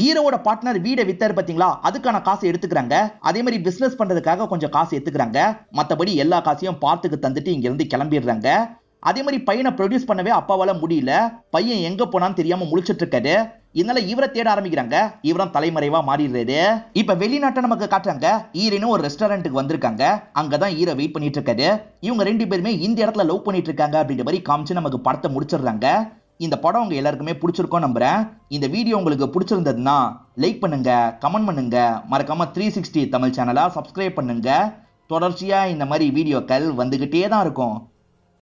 ஹீரோவோட பார்ட்னர் வீடை வித்தாரு பாத்தீங்களா, அதுக்கான காசை எடுத்துக்கிறாங்க. அதே மாதிரி பிசினஸ் பண்றதுக்காக கொஞ்சம் காசு எடுத்துக்கிறாங்க. மத்தபடி எல்லா காசையும் பார்த்துக்கு தந்துட்டு இங்க இருந்து கிளம்பிடுறாங்க. அதே மாதிரி பையனை ப்ரொடியூஸ் பண்ணவே அப்பாவால முடியல. பையன் எங்க போனான்னு தெரியாம முழிச்சிட்டு இருக்காரு. இதனால இவரை தேட ஆரம்பிக்கிறாங்க. இவரும் தலைமறைவா மாறிடுறாரு. இப்ப வெளிநாட்டை நமக்கு காட்டுறாங்க. ஹீரோனும் ஒரு ரெஸ்டாரண்ட்டுக்கு வந்திருக்காங்க. அங்கதான் ஹீரோ வெயிட் பண்ணிட்டு இருக்காரு. இவங்க ரெண்டு பேருமே இந்த இடத்துல லவ் பண்ணிட்டு இருக்காங்க அப்படின்ற மாதிரி காமிச்சு நமக்கு படத்தை முடிச்சிடுறாங்க. இந்த படம் உங்க எல்லாருக்குமே பிடிச்சிருக்கும் நம்புறேன். இந்த வீடியோ உங்களுக்கு பிடிச்சிருந்ததுன்னா லைக் பண்ணுங்க, கமெண்ட் பண்ணுங்க, மறக்காம 360 தமிழ் சேனலை சப்ஸ்கிரைப் பண்ணுங்க. தொடர்ச்சியா இந்த மாதிரி வீடியோக்கள் வந்துகிட்டே தான் இருக்கும்.